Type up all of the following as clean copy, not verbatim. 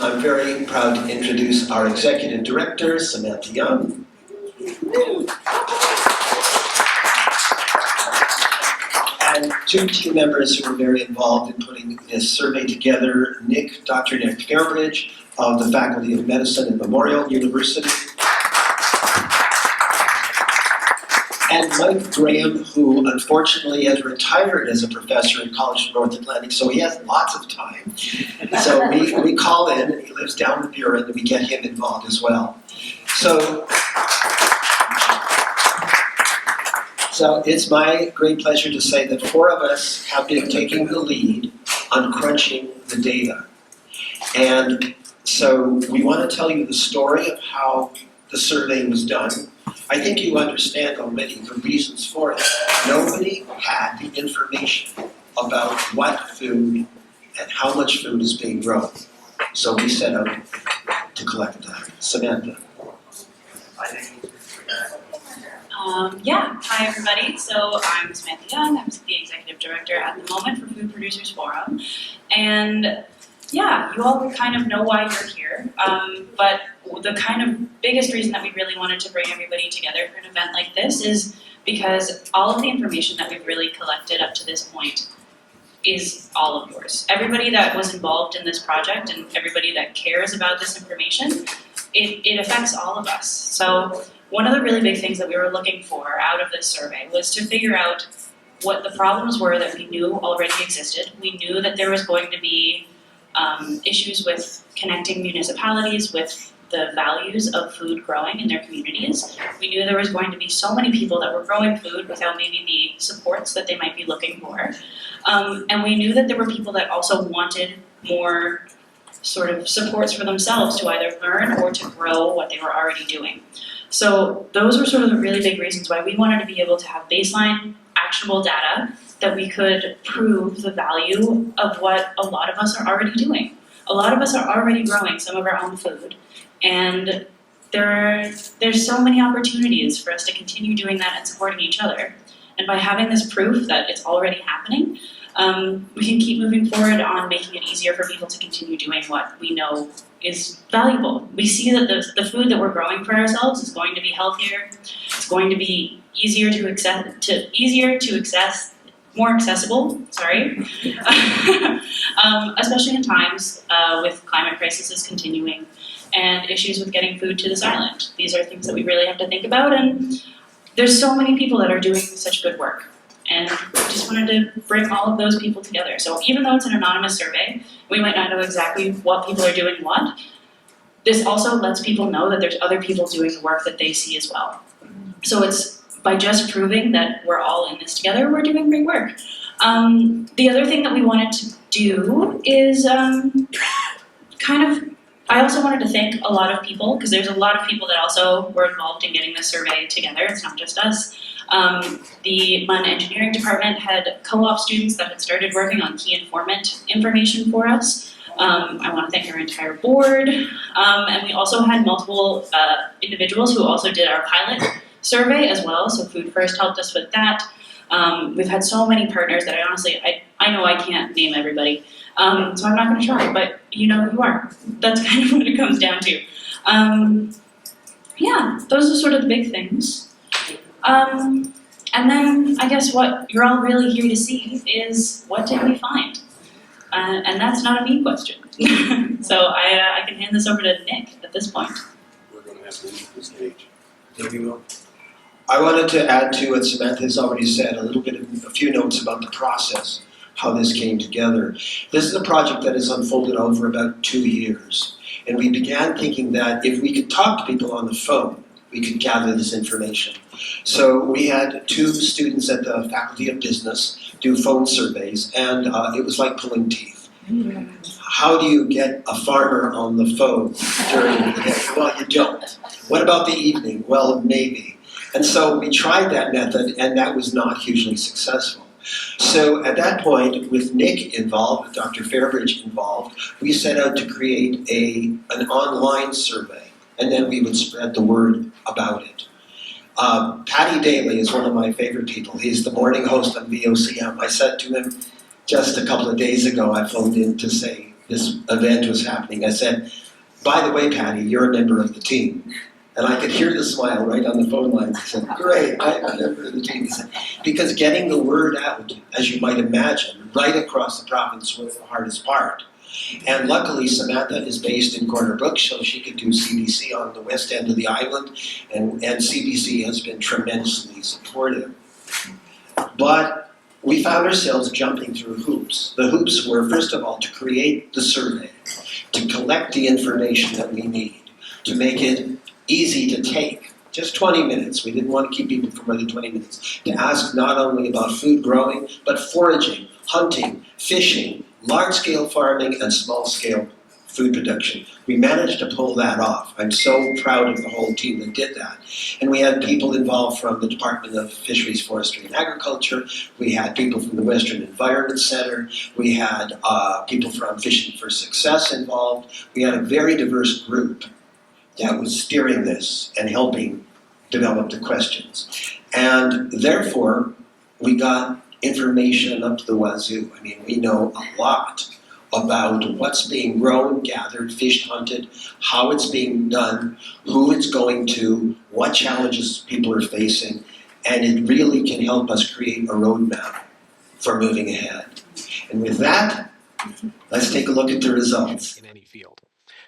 I'm very proud to introduce our Executive Director, Samantha Young. And two team members who were very involved in putting this survey together, Dr. Nick Fairbridge of the Faculty of Medicine at Memorial University, and Mike Graham, who unfortunately has retired as a professor at College of North Atlantic, so he has lots of time. So we call in, and he lives down in Buren, and we get him involved as well. So it's my great pleasure to say that four of us have been taking the lead on crunching the data. And so we want to tell you the story of how the survey was done. I think you understand already the reasons for it. Nobody had the information about what food and how much food is being grown. So we set out to collect that. Samantha. Hi everybody. So I'm Samantha Young. I'm the Executive Director at the moment for Food Producers Forum. And yeah, you all kind of know why you're here, but the kind of biggest reason that we really wanted to bring everybody together for an event like this is because all of the information that we've really collected up to this point is all of yours. Everybody that was involved in this project and everybody that cares about this information, it affects all of us. So one of the really big things that we were looking for out of this survey was to figure out what the problems were that we knew already existed. We knew that there was going to be issues with connecting municipalities with the values of food growing in their communities. We knew there was going to be so many people that were growing food without maybe the supports that they might be looking for. And we knew that there were people that also wanted more sort of supports for themselves to either learn or to grow what they were already doing. So those were sort of the really big reasons why we wanted to be able to have baseline actionable data that we could prove the value of what a lot of us are already doing. A lot of us are already growing some of our own food, and there's so many opportunities for us to continue doing that and supporting each other. And by having this proof that it's already happening, we can keep moving forward on making it easier for people to continue doing what we know is valuable. We see that the food that we're growing for ourselves is going to be healthier, it's going to be easier to access, more accessible, especially in times with climate crises continuing and issues with getting food to this island. These are things that we really have to think about, and there's so many people that are doing such good work. And we just wanted to bring all of those people together. So even though it's an anonymous survey, we might not know exactly what people are doing what. This also lets people know that there's other people doing the work that they see as well. So it's by just proving that we're all in this together, we're doing great work. The other thing that we wanted to do is I also wanted to thank a lot of people, because there's a lot of people that also were involved in getting this survey together. It's not just us. The MUN engineering department had co-op students that had started working on key informant information for us. I want to thank our entire board. And we also had multiple individuals who also did our pilot survey as well. So Food First helped us with that. We've had so many partners that I know I can't name everybody. So I'm not going to try, but you know who you are. That's kind of what it comes down to. Those are sort of the big things. And then I guess what you're all really here to see is, what did we find? And that's not a me question. So I can hand this over to Nick at this point. We're going to ask Nick to the stage. There you go. I wanted to add to what Samantha has already said, a few notes about the process, how this came together. This is a project that has unfolded over about 2 years. And we began thinking that if we could talk to people on the phone, we could gather this information. So we had 2 students at the Faculty of Business do phone surveys, and it was like pulling teeth. How do you get a farmer on the phone during the day? Well, you don't. What about the evening? Well, maybe. And so we tried that method, and that was not hugely successful. So at that point, with Nick involved, with Dr. Fairbridge involved, we set out to create an online survey, and then we would spread the word about it. Paddy Daly is one of my favorite people. He's the morning host on VOCM. I said to him just a couple of days ago, I phoned in to say, this event was happening, I said, by the way, Patty, you're a member of the team. And I could hear the smile right on the phone line. I said, great, I'm a member of the team. He said, because getting the word out, as you might imagine, right across the province was the hardest part. And luckily, Samantha is based in Corner Brook, so she could do CBC on the west end of the island, and CBC has been tremendously supportive. But we found ourselves jumping through hoops. The hoops were, first of all, to create the survey, to collect the information that we need, to make it easy to take. Just 20 minutes. We didn't want to keep people for more than 20 minutes. To ask not only about food growing, but foraging, hunting, fishing, large-scale farming, and small-scale food production. We managed to pull that off. I'm so proud of the whole team that did that. And we had people involved from the Department of Fisheries, Forestry, and Agriculture. We had people from the Western Environment Center. We had people from Fishing for Success involved. We had a very diverse group that was steering this and helping develop the questions. And therefore, we got information up to the wazoo. I mean, we know a lot about what's being grown, gathered, fished, hunted, how it's being done, who it's going to, what challenges people are facing, and it really can help us create a roadmap for moving ahead. And with that, let's take a look at the results. In any field.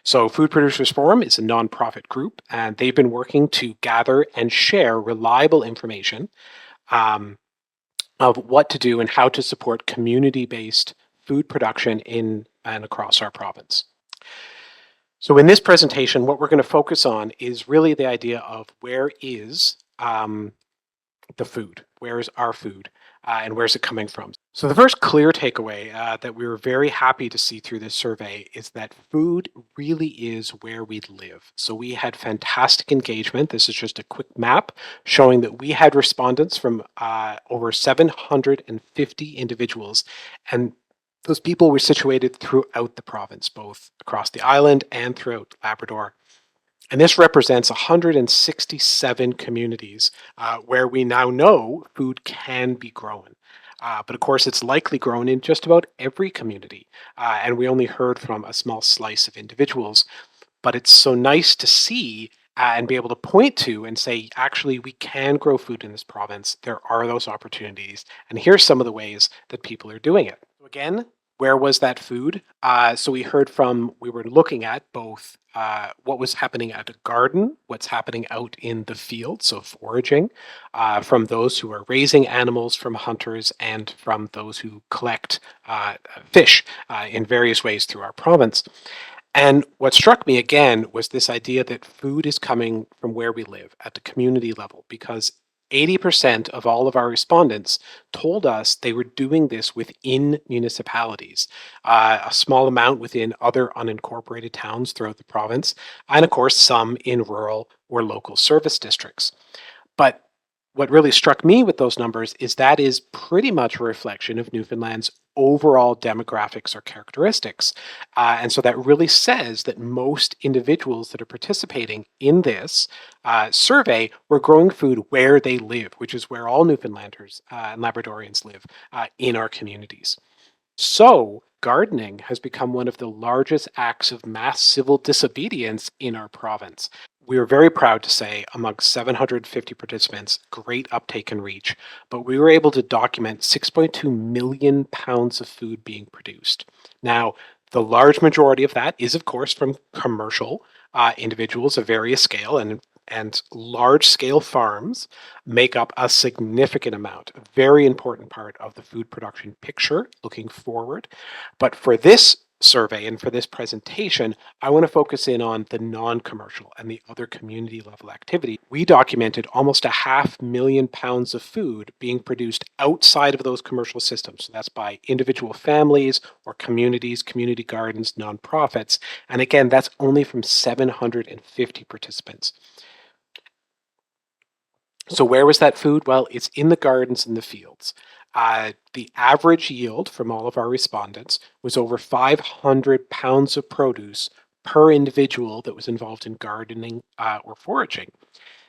So Food Producers Forum is a nonprofit group, and they've been working to gather and share reliable information of what to do and how to support community-based food production in and across our province. So in this presentation, what we're going to focus on is really the idea of where is the food? Where is our food? And where's it coming from? So the first clear takeaway that we were very happy to see through this survey is that food really is where we live. So we had fantastic engagement. This is just a quick map showing that we had respondents from over 750 individuals, and those people were situated throughout the province, both across the island and throughout Labrador. And this represents 167 communities where we now know food can be grown. But of course, it's likely grown in just about every community. And we only heard from a small slice of individuals. But it's so nice to see and be able to point to and say, actually, we can grow food in this province. There are those opportunities. And here's some of the ways that people are doing it. So again, where was that food? So we were looking at both what was happening at a garden, what's happening out in the field, so foraging, from those who are raising animals, from hunters, and from those who collect fish in various ways through our province. And what struck me again was this idea that food is coming from where we live at the community level, because 80% of all of our respondents told us they were doing this within municipalities, a small amount within other unincorporated towns throughout the province, and of course some in rural or local service districts. But what really struck me with those numbers is that is pretty much a reflection of Newfoundland's overall demographics or characteristics. And so that really says that most individuals that are participating in this survey were growing food where they live, which is where all Newfoundlanders and Labradorians live in our communities. So gardening has become one of the largest acts of mass civil disobedience in our province. We were very proud to say, among 750 participants, great uptake and reach, but we were able to document 6.2 million pounds of food being produced. Now, the large majority of that is, of course, from commercial individuals of various scale, and large-scale farms make up a significant amount, a very important part of the food production picture looking forward. But for this survey and for this presentation, I want to focus in on the non-commercial and the other community level activity. We documented almost 500,000 pounds of food being produced outside of those commercial systems. So that's by individual families or communities, community gardens, nonprofits. And again, that's only from 750 participants. So where was that food? Well, it's in the gardens and the fields. The average yield from all of our respondents was over 500 pounds of produce per individual that was involved in gardening or foraging.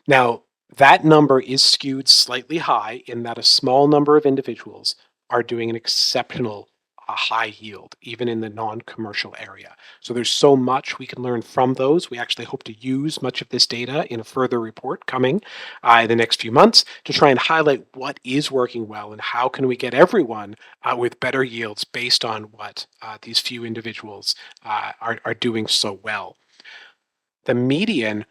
Now, that number is skewed slightly high in that a small number of individuals are doing an exceptional a high yield, even in the non-commercial area. So there's so much we can learn from those. We actually hope to use much of this data in a further report coming in the next few months to try and highlight what is working well and how can we get everyone with better yields based on what these few individuals are doing so well. The median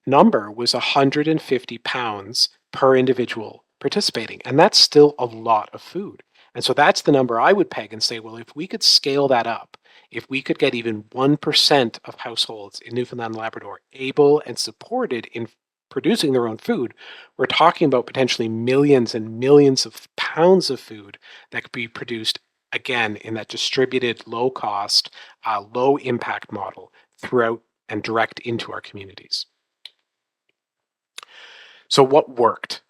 number was 150 pounds per individual participating, and that's still a lot of food. And so that's the number I would peg and say, well, if we could scale that up, if we could get even 1% of households in Newfoundland and Labrador able and supported in producing their own food, we're talking about potentially millions and millions of pounds of food that could be produced again in that distributed, low cost, low impact model throughout and direct into our communities. So what worked?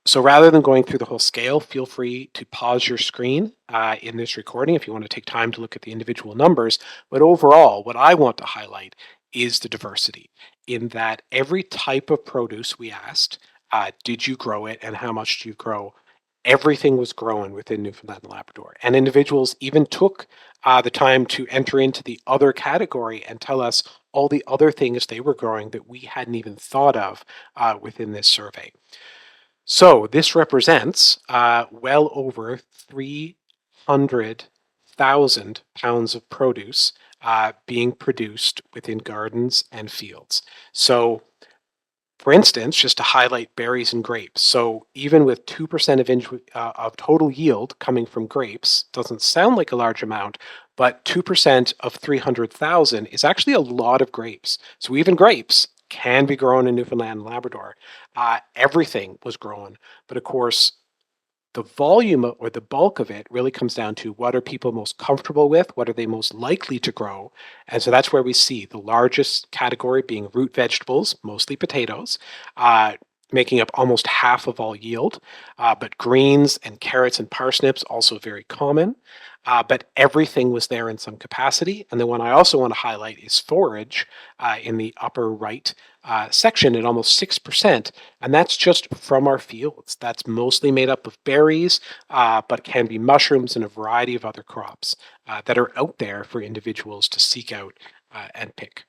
So rather than going through the whole scale, feel free to pause your screen in this recording if you want to take time to look at the individual numbers. But overall, what I want to highlight is the diversity in that every type of produce we asked, did you grow it and how much do you grow? Everything was grown within Newfoundland and Labrador. And individuals even took the time to enter into the other category and tell us all the other things they were growing that we hadn't even thought of within this survey. So this represents well over 300,000 pounds of produce being produced within gardens and fields. So for instance, just to highlight berries and grapes. So even with 2% of total yield coming from grapes, doesn't sound like a large amount, but 2% of 300,000 is actually a lot of grapes. So even grapes can be grown in Newfoundland and Labrador. Everything was grown, but of course, the volume or the bulk of it really comes down to what are people most comfortable with, what are they most likely to grow. And so that's where we see the largest category being root vegetables, mostly potatoes, making up almost half of all yield. But greens and carrots and parsnips also very common. But everything was there in some capacity. And the one I also want to highlight is forage in the upper right section at almost 6%. And that's just from our fields. That's mostly made up of berries, but can be mushrooms and a variety of other crops that are out there for individuals to seek out and pick.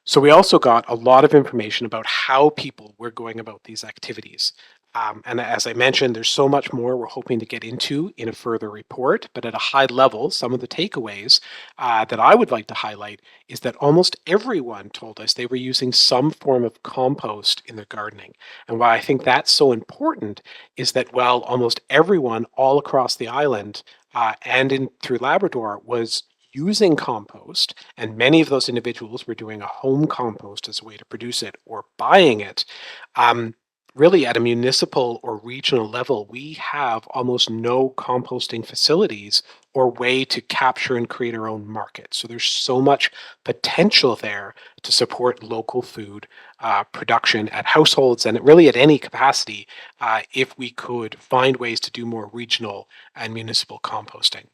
So we also got a lot of information about how people were going about these activities. And as I mentioned, there's so much more we're hoping to get into in a further report. But at a high level, some of the takeaways that I would like to highlight is that almost everyone told us they were using some form of compost in their gardening. And why I think that's so important is that while almost everyone all across the island and in through Labrador was using compost, and many of those individuals were doing a home compost as a way to produce it or buying it. Really, at a municipal or regional level, we have almost no composting facilities or way to capture and create our own market. So there's so much potential there to support local food production at households and really at any capacity if we could find ways to do more regional and municipal composting.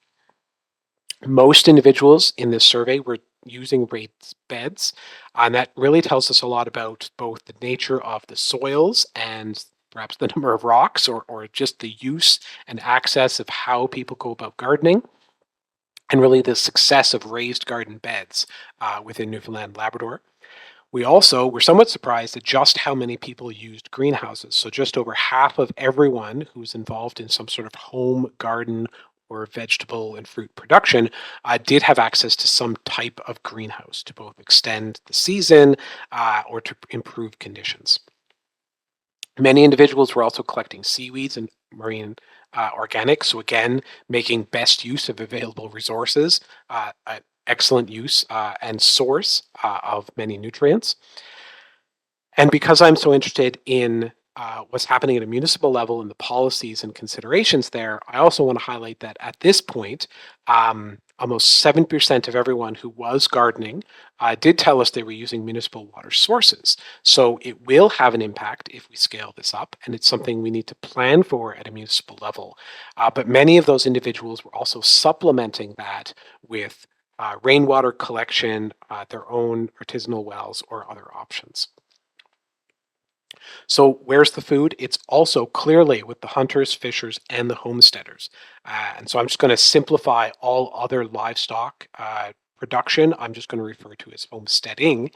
Most individuals in this survey were using raised beds, and that really tells us a lot about both the nature of the soils and perhaps the number of rocks or just the use and access of how people go about gardening, and really the success of raised garden beds within Newfoundland and Labrador. We also were somewhat surprised at just how many people used greenhouses. So just over half of everyone who's involved in some sort of home garden or vegetable and fruit production did have access to some type of greenhouse to both extend the season or to improve conditions. Many individuals were also collecting seaweeds and marine organics. So again, making best use of available resources, excellent use and source of many nutrients. And because I'm so interested in what's happening at a municipal level and the policies and considerations there, I also want to highlight that at this point, almost 7% of everyone who was gardening did tell us they were using municipal water sources. So it will have an impact if we scale this up, and it's something we need to plan for at a municipal level. But many of those individuals were also supplementing that with rainwater collection, their own artisanal wells, or other options. So where's the food? It's also clearly with the hunters, fishers, and the homesteaders. And so I'm just going to simplify all other livestock production. I'm just going to refer to as homesteading.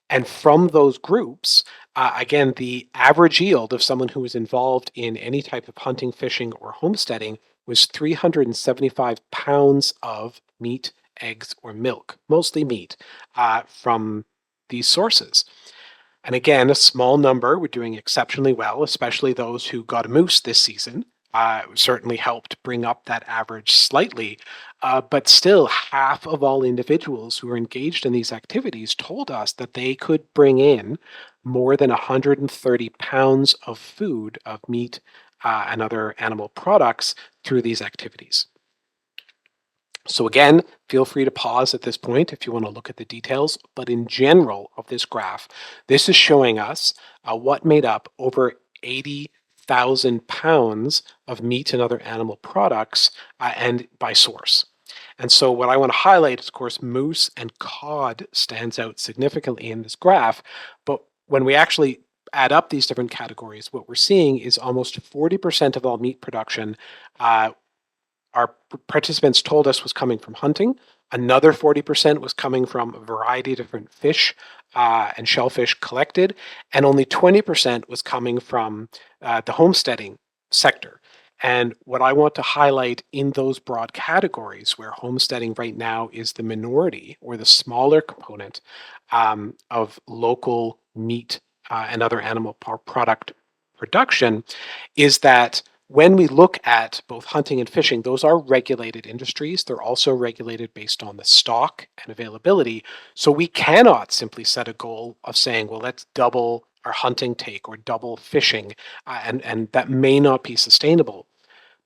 And from those groups, again, the average yield of someone who was involved in any type of hunting, fishing, or homesteading was 375 pounds of meat, eggs, or milk, mostly meat, from these sources. And again, a small number were doing exceptionally well, especially those who got a moose this season. Certainly helped bring up that average slightly. But still, half of all individuals who were engaged in these activities told us that they could bring in more than 130 pounds of food, of meat, and other animal products through these activities. So again, feel free to pause at this point if you want to look at the details, but in general of this graph, this is showing us what made up over 80,000 pounds of meat and other animal products, and by source. And so what I want to highlight is, of course, moose and cod stands out significantly in this graph, but when we actually add up these different categories, what we're seeing is almost 40% of all meat production, our participants told us was coming from hunting. Another 40% was coming from a variety of different fish and shellfish collected, and only 20% was coming from the homesteading sector. And what I want to highlight in those broad categories, where homesteading right now is the minority or the smaller component of local meat and other animal product production, is that when we look at both hunting and fishing, those are regulated industries. They're also regulated based on the stock and availability. So we cannot simply set a goal of saying, well, let's double our hunting take or double fishing, and that may not be sustainable.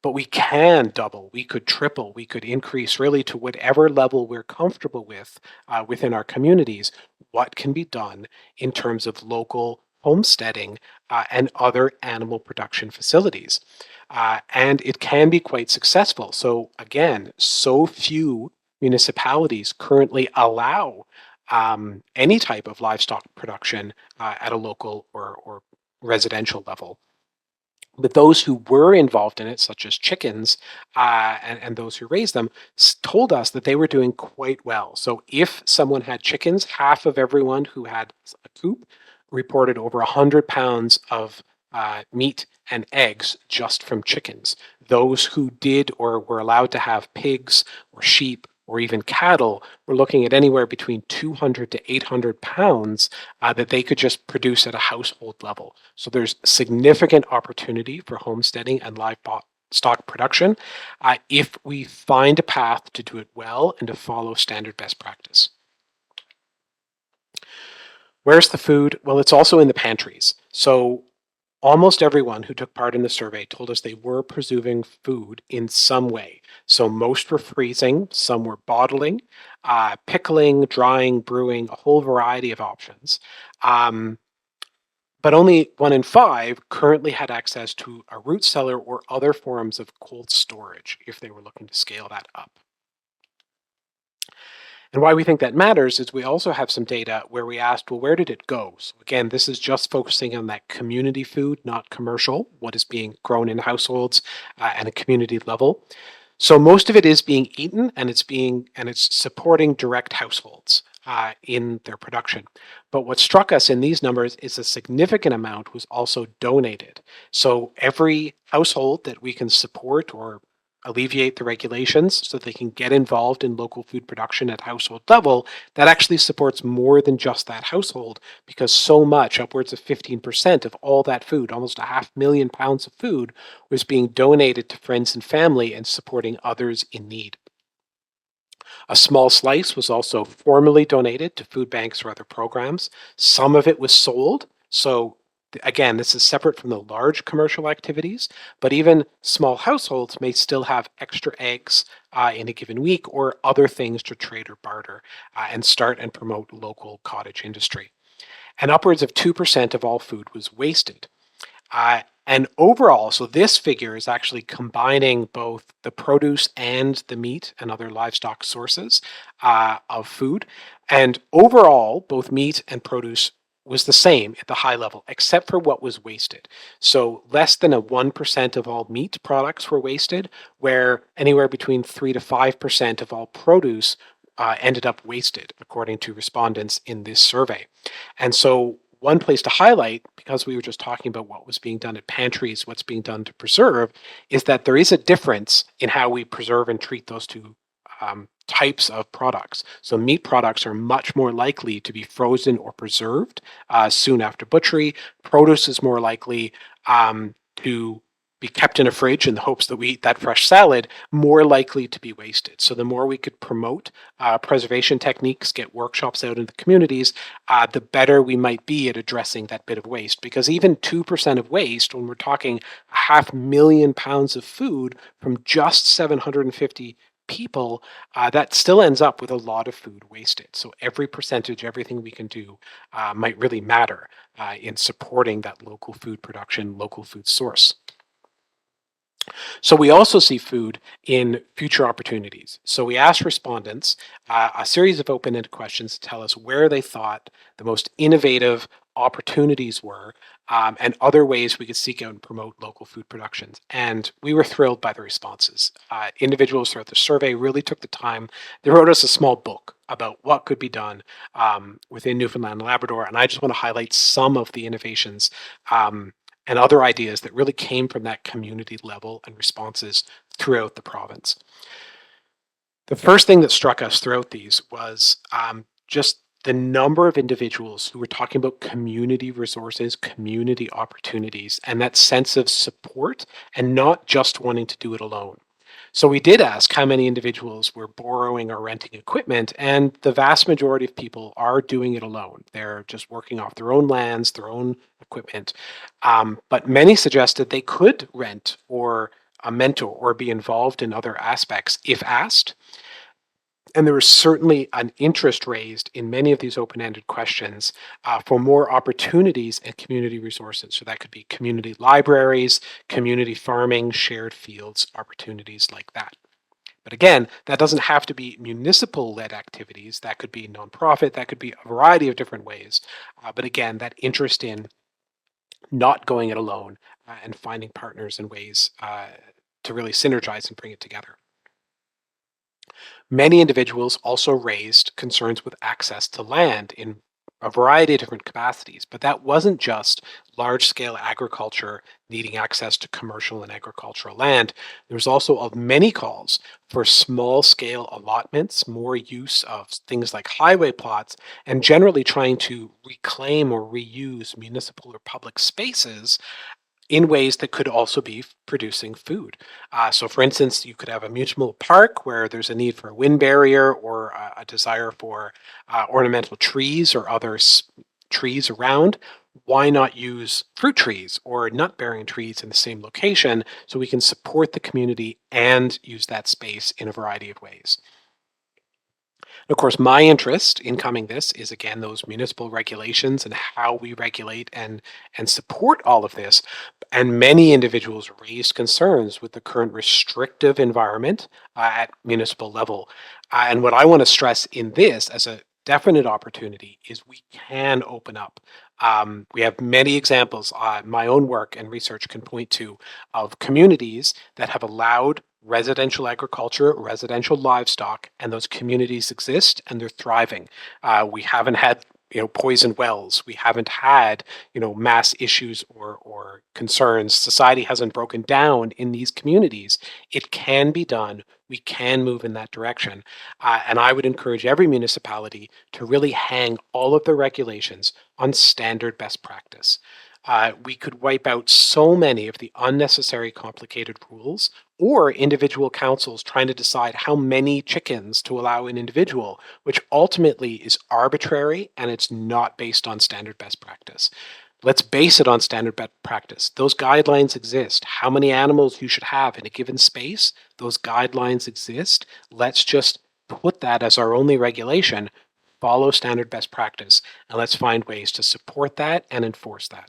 But we can double, we could triple, we could increase really to whatever level we're comfortable with within our communities, what can be done in terms of local homesteading and other animal production facilities. And it can be quite successful. So again, so few municipalities currently allow any type of livestock production at a local or residential level. But those who were involved in it, such as chickens and those who raised them, told us that they were doing quite well. So if someone had chickens, half of everyone who had a coop reported over 100 pounds of meat and eggs just from chickens. Those who did or were allowed to have pigs or sheep or even cattle were looking at anywhere between 200 to 800 pounds that they could just produce at a household level. So there's significant opportunity for homesteading and livestock production if we find a path to do it well and to follow standard best practice. Where's the food? Well, it's also in the pantries. So almost everyone who took part in the survey told us they were preserving food in some way. So most were freezing, some were bottling, pickling, drying, brewing, a whole variety of options. But only 1 in 5 currently had access to a root cellar or other forms of cold storage if they were looking to scale that up. And why we think that matters is we also have some data where we asked, well, where did it go? So again, this is just focusing on that community food, not commercial, what is being grown in households at a community level. So most of it is being eaten, and it's supporting direct households in their production. But what struck us in these numbers is a significant amount was also donated. So every household that we can support or alleviate the regulations so they can get involved in local food production at household level, that actually supports more than just that household, because so much, upwards of 15% of all that food, almost 500,000 pounds of food, was being donated to friends and family and supporting others in need. A small slice was also formally donated to food banks or other programs. Some of it was sold. So again, this is separate from the large commercial activities, but even small households may still have extra eggs in a given week or other things to trade or barter and start and promote local cottage industry. And upwards of 2% of all food was wasted. And overall, so this figure is actually combining both the produce and the meat and other livestock sources of food. And overall, both meat and produce was the same at the high level, except for what was wasted. So less than a 1% of all meat products were wasted, where anywhere between 3 to 5% of all produce ended up wasted, according to respondents in this survey. And so one place to highlight, because we were just talking about what was being done at pantries, what's being done to preserve, is that there is a difference in how we preserve and treat those two types of products. So meat products are much more likely to be frozen or preserved soon after butchery. Produce is more likely to be kept in a fridge in the hopes that we eat that fresh salad, more likely to be wasted. So the more we could promote preservation techniques, get workshops out in the communities, the better we might be at addressing that bit of waste. Because even 2% of waste, when we're talking 500,000 pounds of food from just 750 people, that still ends up with a lot of food wasted. So every percentage, everything we can do might really matter in supporting that local food production, local food source. So we also see food in future opportunities. So we asked respondents a series of open-ended questions to tell us where they thought the most innovative opportunities were and other ways we could seek out and promote local food productions. And we were thrilled by the responses. Individuals throughout the survey really took the time. They wrote us a small book about what could be done within Newfoundland and Labrador. And I just want to highlight some of the innovations and other ideas that really came from that community level and responses throughout the province. The first thing that struck us throughout these was just the number of individuals who were talking about community resources, community opportunities, and that sense of support and not just wanting to do it alone. So we did ask how many individuals were borrowing or renting equipment, and the vast majority of people are doing it alone. They're just working off their own lands, their own equipment. But many suggested they could rent or a mentor or be involved in other aspects if asked. And there was certainly an interest raised in many of these open-ended questions for more opportunities and community resources. So that could be community libraries, community farming, shared fields, opportunities like that. But again, that doesn't have to be municipal-led activities. That could be nonprofit. That could be a variety of different ways. But again, that interest in not going it alone and finding partners and ways to really synergize and bring it together. Many individuals also raised concerns with access to land in a variety of different capacities, but that wasn't just large-scale agriculture needing access to commercial and agricultural land. There was also many calls for small-scale allotments, more use of things like highway plots, and generally trying to reclaim or reuse municipal or public spaces in ways that could also be producing food. So, for instance, you could have a municipal park where there's a need for a wind barrier or a desire for ornamental trees or other trees around. Why not use fruit trees or nut bearing trees in the same location so we can support the community and use that space in a variety of ways? Of course, my interest in coming this is again those municipal regulations and how we regulate and support all of this. And many individuals raised concerns with the current restrictive environment at municipal level. And what I want to stress in this as a definite opportunity is we can open up. We have many examples. My own work and research can point to of communities that have allowed residential agriculture, residential livestock, and those communities exist and they're thriving. We haven't had poison wells. We haven't had mass issues or concerns. Society hasn't broken down in these communities. It can be done. We can move in that direction. And I would encourage every municipality to really hang all of the regulations on standard best practice. We could wipe out so many of the unnecessary complicated rules or individual councils trying to decide how many chickens to allow an individual, which ultimately is arbitrary and it's not based on standard best practice. Let's base it on standard best practice. Those guidelines exist. How many animals you should have in a given space, those guidelines exist. Let's just put that as our only regulation, follow standard best practice, and let's find ways to support that and enforce that.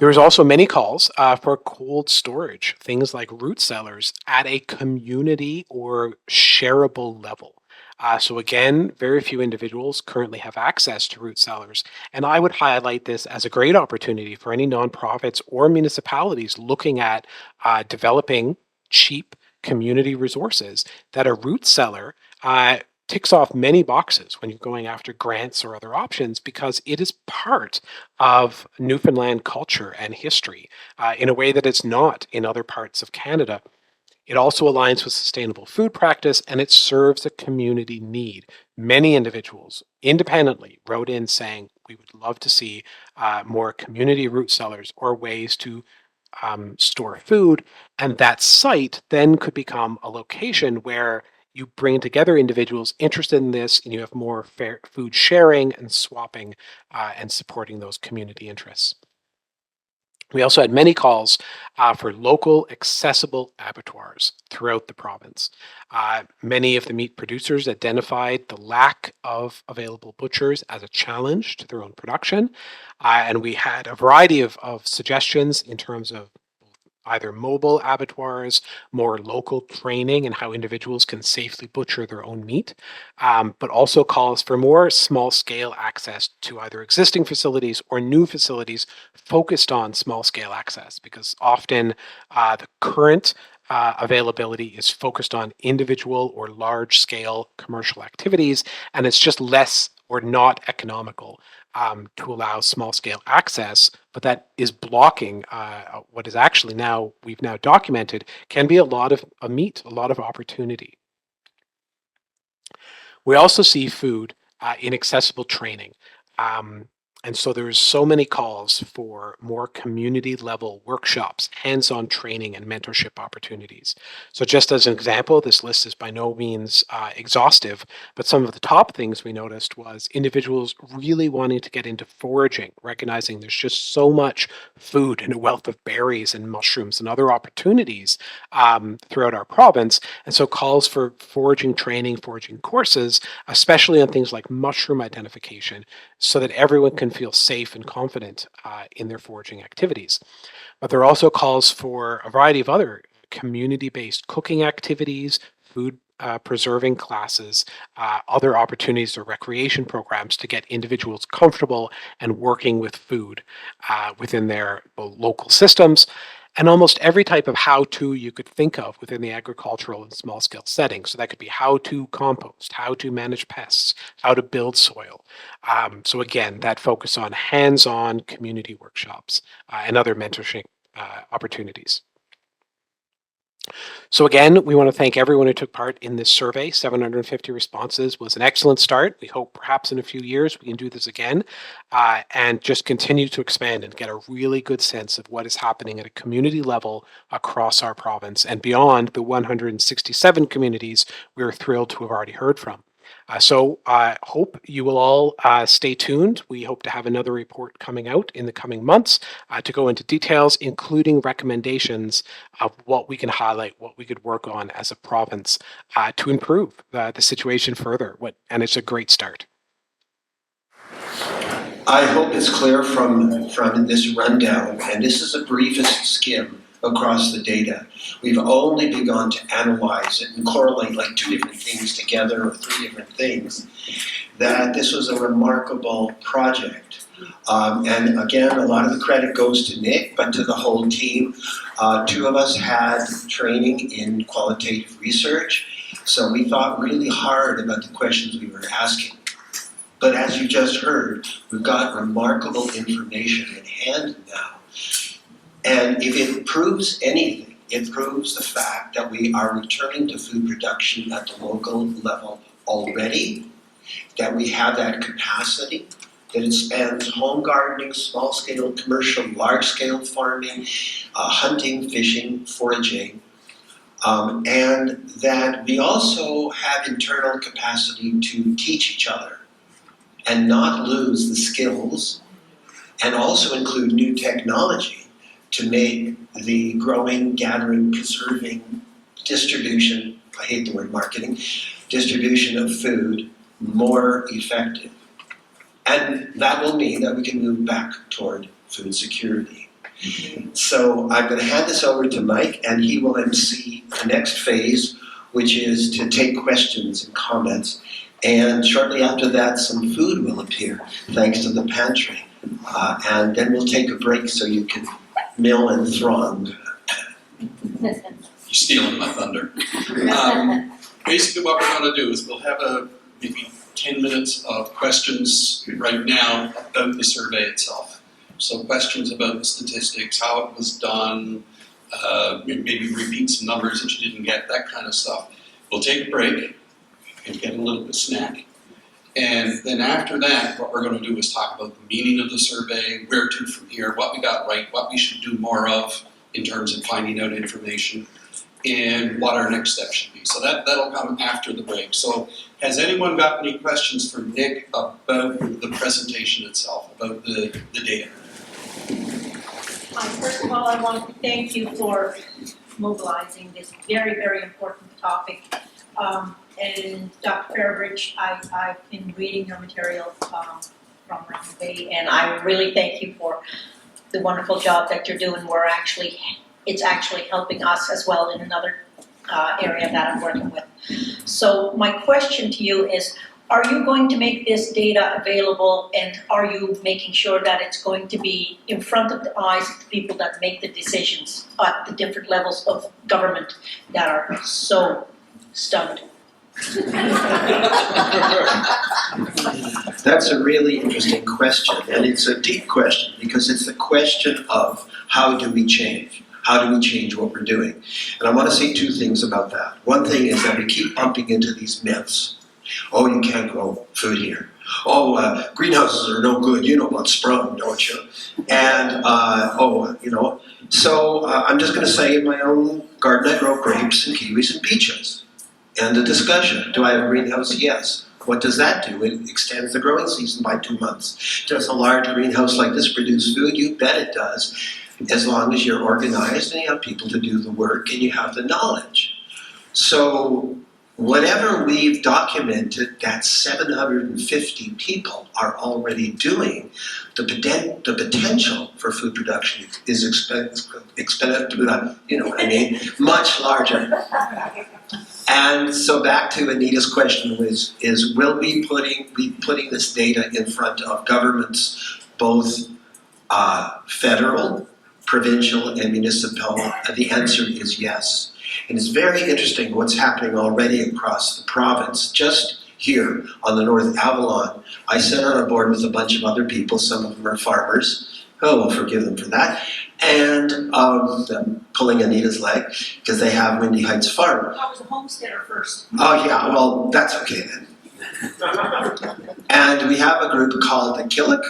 There was also many calls for cold storage, things like root cellars at a community or shareable level. So again, very few individuals currently have access to root cellars. And I would highlight this as a great opportunity for any nonprofits or municipalities looking at developing cheap community resources that a root cellar ticks off many boxes when you're going after grants or other options because it is part of Newfoundland culture and history in a way that it's not in other parts of Canada. It also aligns with sustainable food practice and it serves a community need. Many individuals independently wrote in saying we would love to see more community root cellars or ways to store food. And that site then could become a location where you bring together individuals interested in this and you have more fair food sharing and swapping and supporting those community interests. We also had many calls for local accessible abattoirs throughout the province. Many of the meat producers identified the lack of available butchers as a challenge to their own production. And we had a variety of suggestions in terms of either mobile abattoirs, more local training, and how individuals can safely butcher their own meat, but also calls for more small scale access to either existing facilities or new facilities focused on small scale access, because often the current availability is focused on individual or large scale commercial activities, and it's just less or not economical to allow small scale access, but that is blocking what is actually we've now documented can be a lot of meat, a lot of opportunity. We also see food in accessible training. And so there's so many calls for more community level workshops, hands-on training and mentorship opportunities. So just as an example, this list is by no means exhaustive, but some of the top things we noticed was individuals really wanting to get into foraging, recognizing there's just so much food and a wealth of berries and mushrooms and other opportunities throughout our province. And so calls for foraging training, foraging courses, especially on things like mushroom identification, so that everyone can feel safe and confident in their foraging activities. But there are also calls for a variety of other community-based cooking activities, food preserving classes, other opportunities or recreation programs to get individuals comfortable and working with food within their local systems, and almost every type of how-to you could think of within the agricultural and small-scale setting. So that could be how to compost, how to manage pests, how to build soil. So again, that focus on hands-on community workshops and other mentorship opportunities. So again, we want to thank everyone who took part in this survey. 750 responses was an excellent start. We hope perhaps in a few years we can do this again and just continue to expand and get a really good sense of what is happening at a community level across our province and beyond the 167 communities we're thrilled to have already heard from. So I hope you will all stay tuned. We hope to have another report coming out in the coming months to go into details, including recommendations of what we can highlight, what we could work on as a province to improve the situation further. And it's a great start. I hope it's clear from this rundown, and this is a briefest skim across the data. We've only begun to analyze it and correlate like two different things together or three different things, that this was a remarkable project. And again, a lot of the credit goes to Nick, but to the whole team. Two of us had training in qualitative research, so we thought really hard about the questions we were asking. But as you just heard, we've got remarkable information in hand now. And if it proves anything, it proves the fact that we are returning to food production at the local level already, that we have that capacity, that it spans home gardening, small-scale commercial, large-scale farming, hunting, fishing, foraging, and that we also have internal capacity to teach each other and not lose the skills, and also include new technology to make the growing, gathering, preserving, distribution, I hate the word marketing, distribution of food more effective. And that will mean that we can move back toward food security. So I'm going to hand this over to Mike, and he will MC the next phase, which is to take questions and comments. And shortly after that, some food will appear, thanks to the pantry. And then we'll take a break so you can mill and throng. You're stealing my thunder. Basically what we're going to do is we'll have maybe 10 minutes of questions right now about the survey itself. So questions about the statistics, how it was done, maybe repeat some numbers that you didn't get, that kind of stuff. We'll take a break and get a little bit of snack. And then after that, what we're going to do is talk about the meaning of the survey, where to from here, what we got right, what we should do more of in terms of finding out information, and what our next step should be. So that'll come after the break. So has anyone got any questions for Nick about the presentation itself, about the data? First of all, I want to thank you for mobilizing this very, very important topic. And Dr. Fairbridge, I've been reading your material from Mountain Bay, and I really thank you for the wonderful job that you're doing. It's actually helping us as well in another area that I'm working with. So my question to you is, are you going to make this data available, and are you making sure that it's going to be in front of the eyes of the people that make the decisions at the different levels of government that are so stunned? That's a really interesting question, and it's a deep question because it's the question of how do we change? How do we change what we're doing? And I want to say two things about that. One thing is that we keep bumping into these myths. Oh, you can't grow food here. Oh, greenhouses are no good. You know about Sprung, don't you? And, So I'm just going to say in my own garden I grow grapes and kiwis and peaches. And the discussion, do I have a greenhouse? Yes. What does that do? It extends the growing season by 2 months. Does a large greenhouse like this produce food? You bet it does, as long as you're organized and you have people to do the work and you have the knowledge. So whatever we've documented that 750 people are already doing, the potential for food production is much larger. And so back to Anita's question is will we be putting this data in front of governments, both federal, provincial, and municipal? The answer is yes. And it's very interesting what's happening already across the province. Just here on the North Avalon, I sit on a board with a bunch of other people, some of them are farmers. Oh, we'll forgive them for that. And I'm pulling Anita's leg because they have Windy Heights Farm. I was a homesteader first. Oh yeah, well that's okay then. And we have a group called the Killick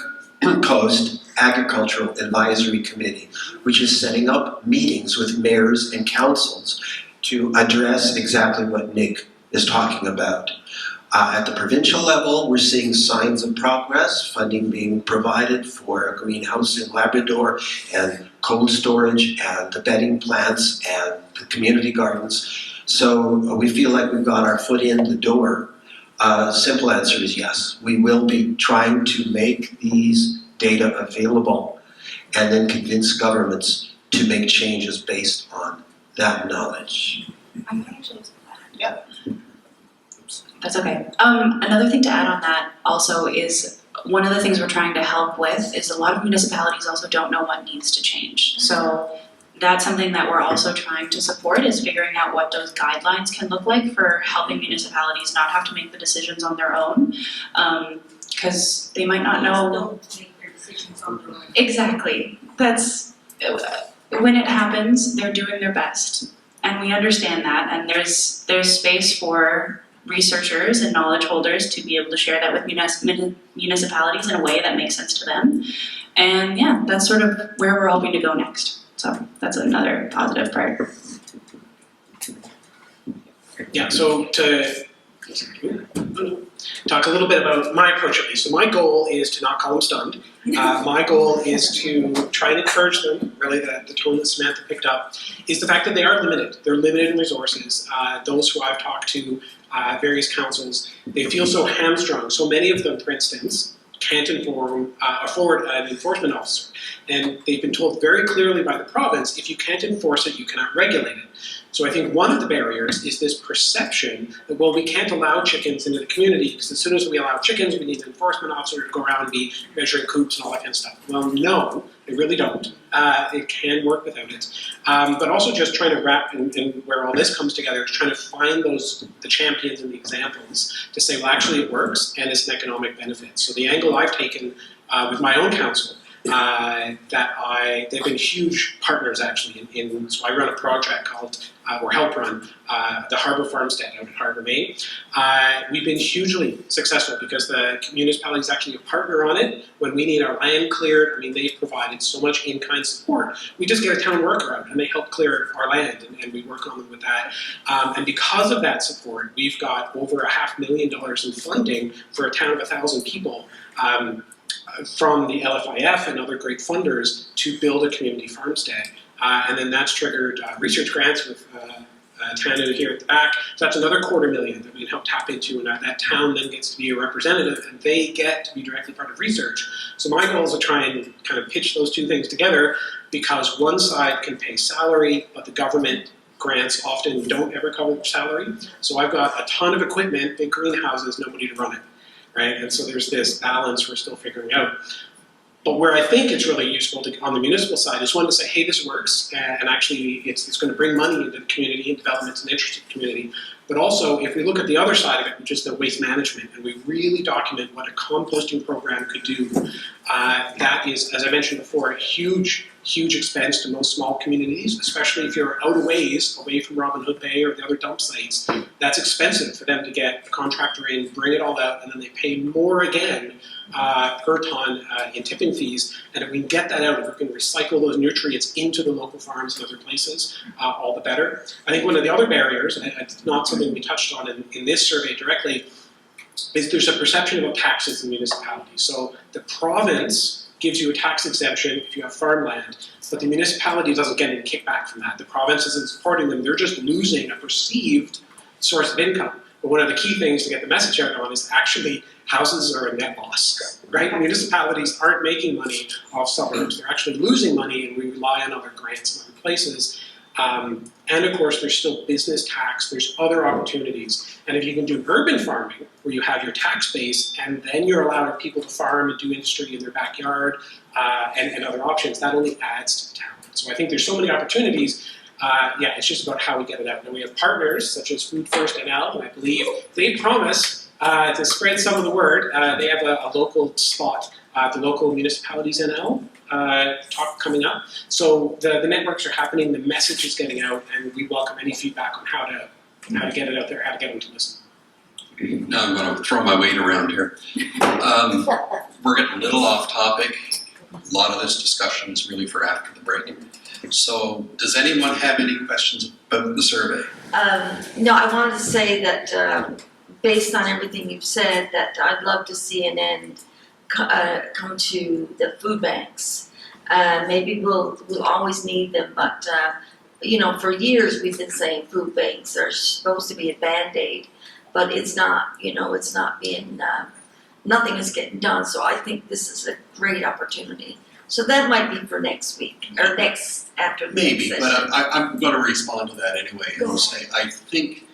Coast Agricultural Advisory Committee, which is setting up meetings with mayors and councils to address exactly what Nick is talking about. At the provincial level, we're seeing signs of progress, funding being provided for a greenhouse in Labrador and cold storage and the bedding plants and the community gardens. So we feel like we've got our foot in the door. Simple answer is yes. We will be trying to make these data available and then convince governments to make changes based on that knowledge. I might actually just Yeah. That's okay. Another thing to add on that also is one of the things we're trying to help with is a lot of municipalities also don't know what needs to change. So that's something that we're also trying to support is figuring out what those guidelines can look like for helping municipalities not have to make the decisions on their own. Because they might not know. Don't make their decisions on their own. Exactly. That's when it happens, they're doing their best. And we understand that, and there's space for researchers and knowledge holders to be able to share that with municipalities in a way that makes sense to them. And yeah, that's sort of where we're hoping to go next. So that's another positive part. Yeah, so to talk a little bit about my approach at least. So my goal is to not call them stunned. My goal is to try and encourage them, really the tone that Samantha picked up, is the fact that they are limited. They're limited in resources. Those who I've talked to, various councils, they feel so hamstrung. So many of them, for instance, can't afford an enforcement officer. And they've been told very clearly by the province, if you can't enforce it, you cannot regulate it. So I think one of the barriers is this perception that, well, we can't allow chickens into the community because as soon as we allow chickens, we need an enforcement officer to go around and be measuring coops and all that kind of stuff. Well, no, they really don't. It can work without it. But also just trying to wrap, and where all this comes together, is trying to find the champions and the examples to say, well, actually it works and it's an economic benefit. So the angle I've taken with my own council, they've been huge partners actually so I run a project called, or help run, the Harbour Farmstead out at Harbour, Maine. We've been hugely successful because the municipality is actually a partner on it. When we need our land cleared, I mean, they've provided so much in-kind support. We just get a town worker out and they help clear our land and we work on them with that. And because of that support, we've got over $500,000 in funding for a town of 1,000 people. From the LFIF and other great funders to build a community farmstead. And then that's triggered research grants with Tanu here at the back. So that's another $250,000 that we can help tap into, and that town then gets to be a representative and they get to be directly part of research. So my goal is to try and kind of pitch those two things together, because one side can pay salary, but the government grants often don't ever cover salary. So I've got a ton of equipment, big greenhouses, nobody to run it. Right? And so there's this balance we're still figuring out. But where I think it's really useful on the municipal side is one to say, hey, this works, and actually it's going to bring money into the community and development and interest in the community. But also, if we look at the other side of it, which is the waste management, and we really document what a composting program could do, that is, as I mentioned before, a huge expense to most small communities, especially if you're out a ways, away from Robin Hood Bay or the other dump sites. That's expensive for them to get a contractor in, bring it all out, and then they pay more again per ton in tipping fees. And if we can get that out, if we can recycle those nutrients into the local farms and other places, all the better. I think one of the other barriers, and it's not something we touched on in this survey directly, is there's a perception about taxes in municipalities. So the province gives you a tax exemption if you have farmland, but the municipality doesn't get any kickback from that. The province isn't supporting them, they're just losing a perceived source of income. But one of the key things to get the message out on is actually houses are a net loss, right? Municipalities aren't making money off suburbs, they're actually losing money, and we rely on other grants and other places. And of course, there's still business tax, there's other opportunities. And if you can do urban farming, where you have your tax base, and then you're allowing people to farm and do industry in their backyard, and other options, that only adds to the town. So I think there's so many opportunities. It's just about how we get it out. And we have partners such as Food First NL, and I believe they promise to spread some of the word. They have a local spot, the local municipalities NL talk coming up. So the networks are happening, the message is getting out, and we welcome any feedback on how to get it out there, how to get them to listen. Now I'm going to throw my weight around here. We're getting a little off topic. A lot of this discussion is really for after the break. So does anyone have any questions about the survey? No, I wanted to say that based on everything you've said, that I'd love to see an end come to the food banks. Maybe we'll always need them, but for years we've been saying food banks are supposed to be a Band-Aid, but it's not. It's not being. Nothing is getting done. So I think this is a great opportunity. So that might be for next week or after the Maybe, next but session. I'm going to respond to that anyway and say I think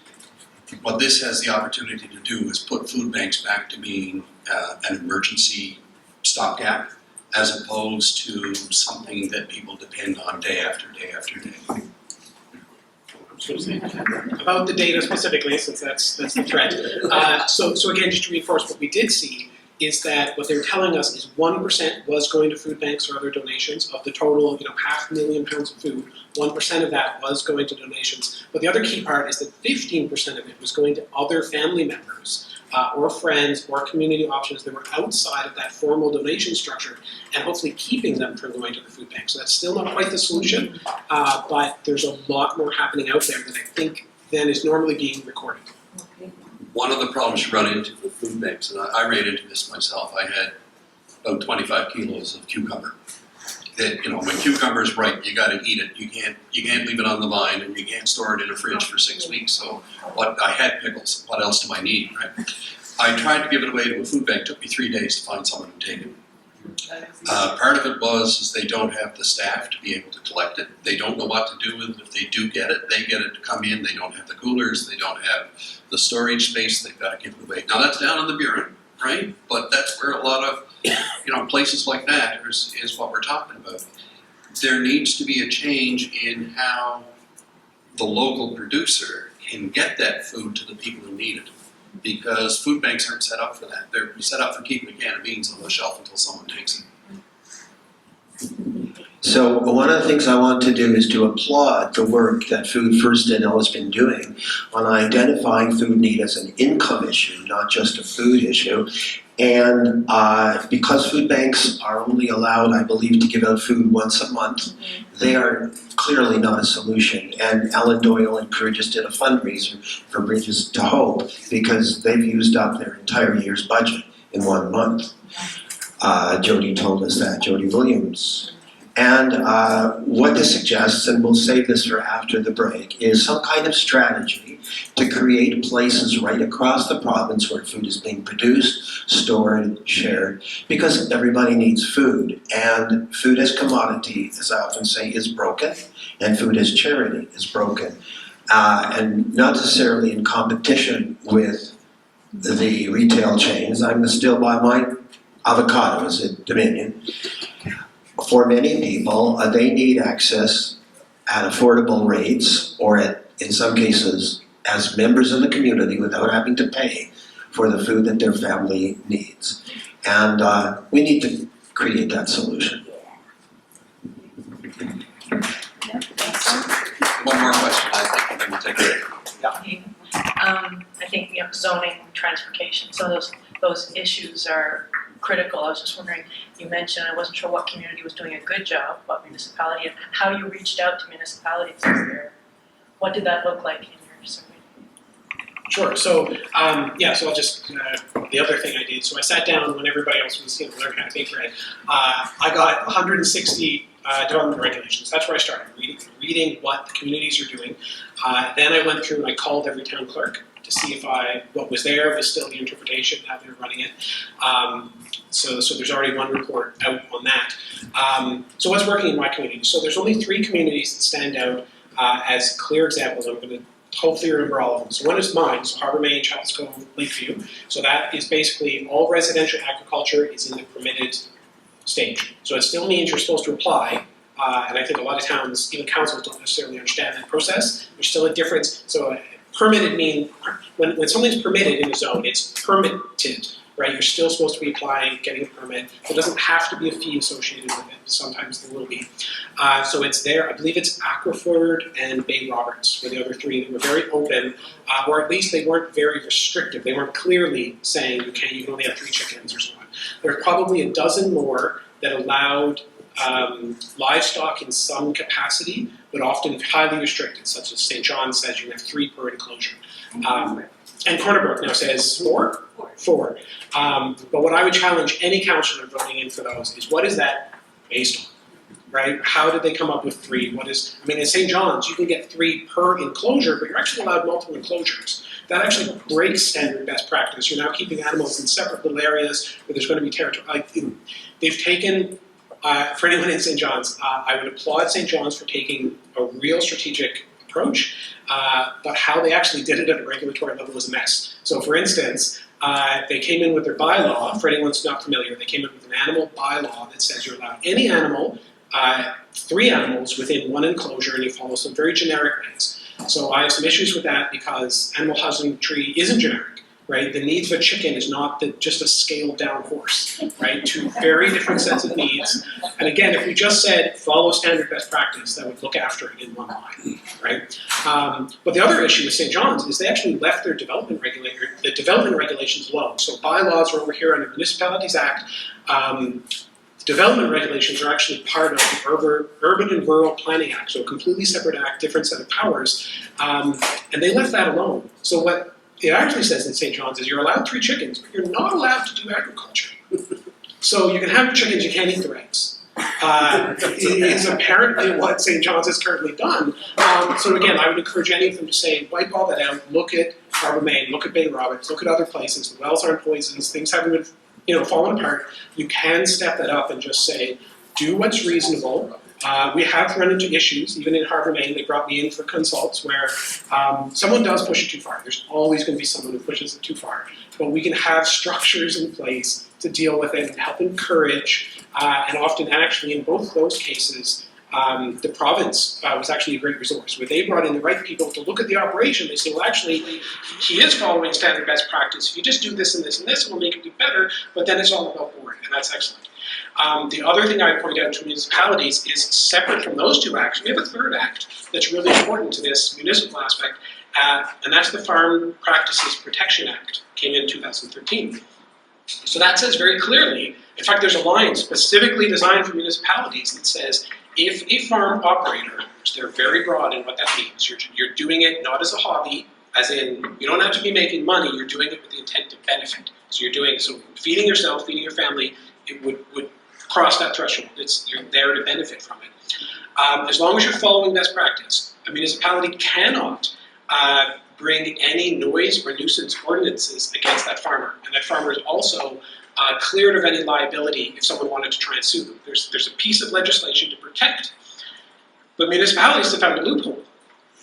what this has the opportunity to do is put food banks back to being an emergency stopgap, as opposed to something that people depend on day after day after day. About the data specifically, since that's the threat. So again, just to reinforce what we did see, is that what they're telling us is 1% was going to food banks or other donations of the total, 500,000 pounds of food. 1% of that was going to donations. But the other key part is that 15% of it was going to other family members or friends or community options that were outside of that formal donation structure, and hopefully keeping them from going to the food bank. So that's still not quite the solution, but there's a lot more happening out there that I think then is normally being recorded. One of the problems you run into with food banks, and I ran into this myself, I had about 25 kilos of cucumber. That, when cucumber is ripe, you got to eat it. You can't leave it on the vine, and you can't store it in a fridge for 6 weeks. So I had pickles. What else do I need, right? I tried to give it away to a food bank. It took me 3 days to find someone to take it. Part of it was they don't have the staff to be able to collect it. They don't know what to do with it. If they do get it, they get it to come in. They don't have the coolers. They don't have the storage space. They've got to give it away. Now that's down in the Burin, right? But that's where a lot of, places like that is what we're talking about. There needs to be a change in how the local producer can get that food to the people who need it. Because food banks aren't set up for that. They're set up for keeping a can of beans on the shelf until someone takes it. So one of the things I want to do is to applaud the work that Food First NL has been doing on identifying food need as an income issue, not just a food issue. And because food banks are only allowed, I believe, to give out food once a month, they are clearly not a solution. And Alan Doyle and crew just did a fundraiser for Bridges to Hope because they've used up their entire year's budget in 1 month. Jody told us that, Jody Williams. And what this suggests, and we'll save this for after the break, is some kind of strategy to create places right across the province where food is being produced, stored, shared, because everybody needs food. And food as commodity, as I often say, is broken, and food as charity is broken. And not necessarily in competition with the retail chains. I'm still buy my avocados at Dominion. For many people, they need access at affordable rates or in some cases, as members of the community without having to pay for the food that their family needs. And we need to create that solution. One more question, I think, and then we'll take it. I think zoning, transportation, so those issues are critical. I was just wondering, you mentioned, I wasn't sure what community was doing a good job, what municipality, and how you reached out to municipalities. What did that look like in your survey? Sure. So, so I'll just, the other thing I did, so I sat down when everybody else was, learning how to bake bread. I got 160 development regulations. That's where I started, reading what the communities are doing. Then I went through and I called every town clerk to see if what was there was still the interpretation, how they're running it. So there's already one report out on that. So what's working in my community? So there's only 3 communities that stand out as clear examples. I'm going to hopefully remember all of them. So one is mine, so Harbour Main, Childs Cove, Lakeview. So that is basically all residential agriculture is in the permitted stage. So it still means you're supposed to apply, and I think a lot of towns, even councils, don't necessarily understand that process. There's still a difference. So permitted means, when something's permitted in a zone, it's permitted, right? You're still supposed to be applying, getting a permit. There doesn't have to be a fee associated with it. Sometimes there will be. So it's there. I believe it's Aquaford and Bay Roberts were the other 3 that were very open, or at least they weren't very restrictive. They weren't clearly saying you can only have 3 chickens or so on. There are probably a dozen more that allowed livestock in some capacity, but often highly restricted, such as St. John says you can have 3 per enclosure. And Corner Brook now says 4? 4. But what I would challenge any councillor voting in for those is, what is that based on? Right? How did they come up with 3? In St. John's, you can get 3 per enclosure, but you're actually allowed multiple enclosures. That actually breaks standard best practice. You're now keeping animals in separate little areas where there's going to be territory. They've taken, for anyone in St. John's, I would applaud St. John's for taking a real strategic approach, but how they actually did it at a regulatory level was a mess. So for instance, they came in with their bylaw. For anyone who's not familiar, they came in with an animal bylaw that says you're allowed any animal, 3 animals within 1 enclosure, and you follow some very generic ways. So I have some issues with that because animal husbandry isn't generic, right? The needs of a chicken is not just a scaled down horse, right? 2 very different sets of needs. And again, if we just said follow standard best practice, that would look after it in one line, right? But the other issue with St. John's is they actually left their development regulations low. So bylaws are over here under the Municipalities Act. Development regulations are actually part of the Urban and Rural Planning Act, so a completely separate act, different set of powers, and they left that alone. So what it actually says in St. John's is you're allowed 3 chickens, but you're not allowed to do agriculture. So you can have chickens, you can't eat their eggs. is apparently what St. John's has currently done. So again, I would encourage any of them to say, wipe all that out, look at Harbour Main, look at Bay Roberts, look at other places, the wells aren't poisons, things haven't been, fallen apart. You can step that up and just say, do what's reasonable. We have run into issues, even in Harbour Main, they brought me in for consults where someone does push it too far. There's always going to be someone who pushes it too far. But we can have structures in place to deal with it and help encourage, and often actually in both those cases, the province was actually a great resource, where they brought in the right people to look at the operation. They say, well, actually, he is following standard best practice. If you just do this and this and this, it will make it be better, but then it's all about board, and that's excellent. The other thing I would point out to municipalities is separate from those two acts, we have a third act that's really important to this municipal aspect, and that's the Farm Practices Protection Act, came in 2013. So that says very clearly, in fact there's a line specifically designed for municipalities that says, if a farm operator, which they're very broad in what that means, you're doing it not as a hobby, as in, you don't have to be making money, you're doing it with the intent to benefit. So feeding yourself, feeding your family, it would cross that threshold. You're there to benefit from it. As long as you're following best practice, a municipality cannot bring any noise or nuisance ordinances against that farmer. And that farmer is also cleared of any liability if someone wanted to try and sue them. There's a piece of legislation to protect. But municipalities have found a loophole.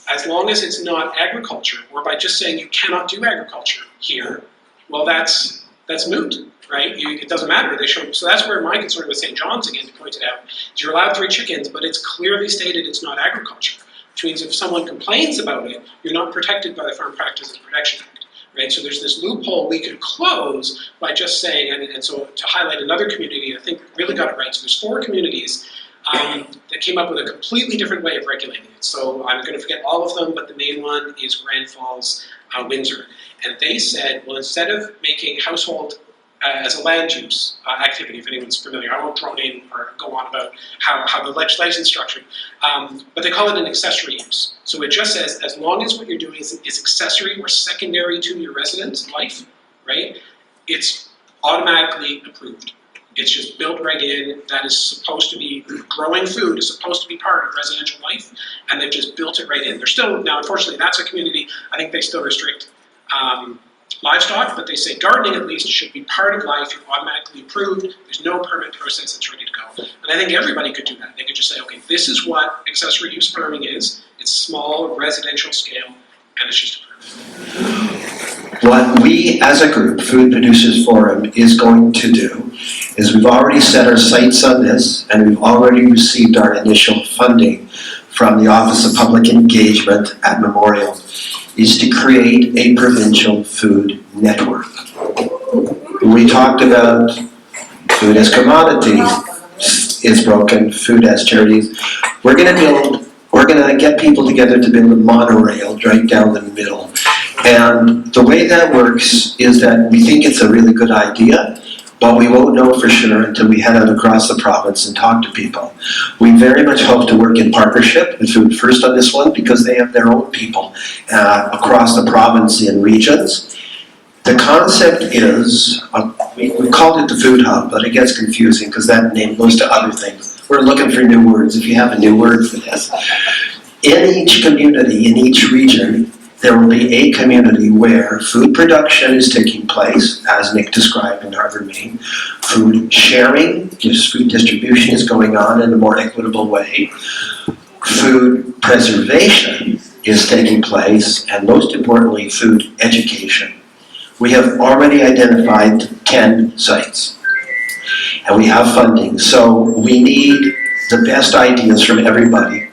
As long as it's not agriculture, or by just saying you cannot do agriculture here, well, that's moot, right? It doesn't matter. So that's where my concern with St. John's, again, to point it out, is you're allowed 3 chickens, but it's clearly stated it's not agriculture. Which means if someone complains about it, you're not protected by the Farm Practices Protection Act, right? So there's this loophole we could close by just saying, and so to highlight another community, I think really got it right. So there's 4 communities that came up with a completely different way of regulating it. So I'm going to forget all of them, but the main one is Grand Falls, Windsor. And they said, well, instead of making household as a land use activity, if anyone's familiar, I won't drone in or go on about how the legislation is structured, but they call it an accessory use. So it just says, as long as what you're doing is accessory or secondary to your residence life, right, it's automatically approved. It's just built right in. That is supposed to be, growing food is supposed to be part of residential life, and they've just built it right in. They're still, now unfortunately that's a community, I think they still restrict livestock, but they say gardening at least should be part of life. You're automatically approved. There's no permit process. It's ready to go. And I think everybody could do that. They could just say, okay, this is what accessory use farming is. It's small, residential scale, and it's just approved. What we as a group, Food Producers Forum, is going to do is we've already set our sights on this, and we've already received our initial funding from the Office of Public Engagement at Memorial, is to create a provincial food network. We talked about food as commodity is broken, food as charities. We're going to get people together to build a monorail right down the middle. And the way that works is that we think it's a really good idea, but we won't know for sure until we head out across the province and talk to people. We very much hope to work in partnership with Food First on this one because they have their own people across the province in regions. The concept is, we called it the Food Hub, but it gets confusing because that name goes to other things. We're looking for new words, if you have a new word for this. In each community, in each region, there will be a community where food production is taking place, as Nick described in Harbour Main. Food sharing, just food distribution is going on in a more equitable way. Food preservation is taking place, and most importantly, food education. We have already identified 10 sites, and we have funding. So we need the best ideas from everybody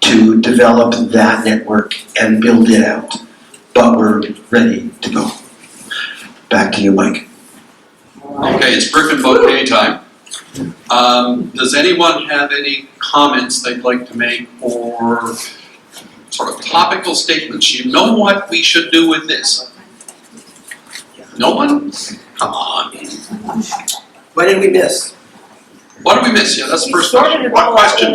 to develop that network and build it out. But we're ready to go. Back to you, Mike. Okay, it's brick and bouquet time. Does anyone have any comments they'd like to make or sort of topical statements? You know what we should do with this? No one? Come on. What did we miss? What did we miss? Yeah, that's the first question. What question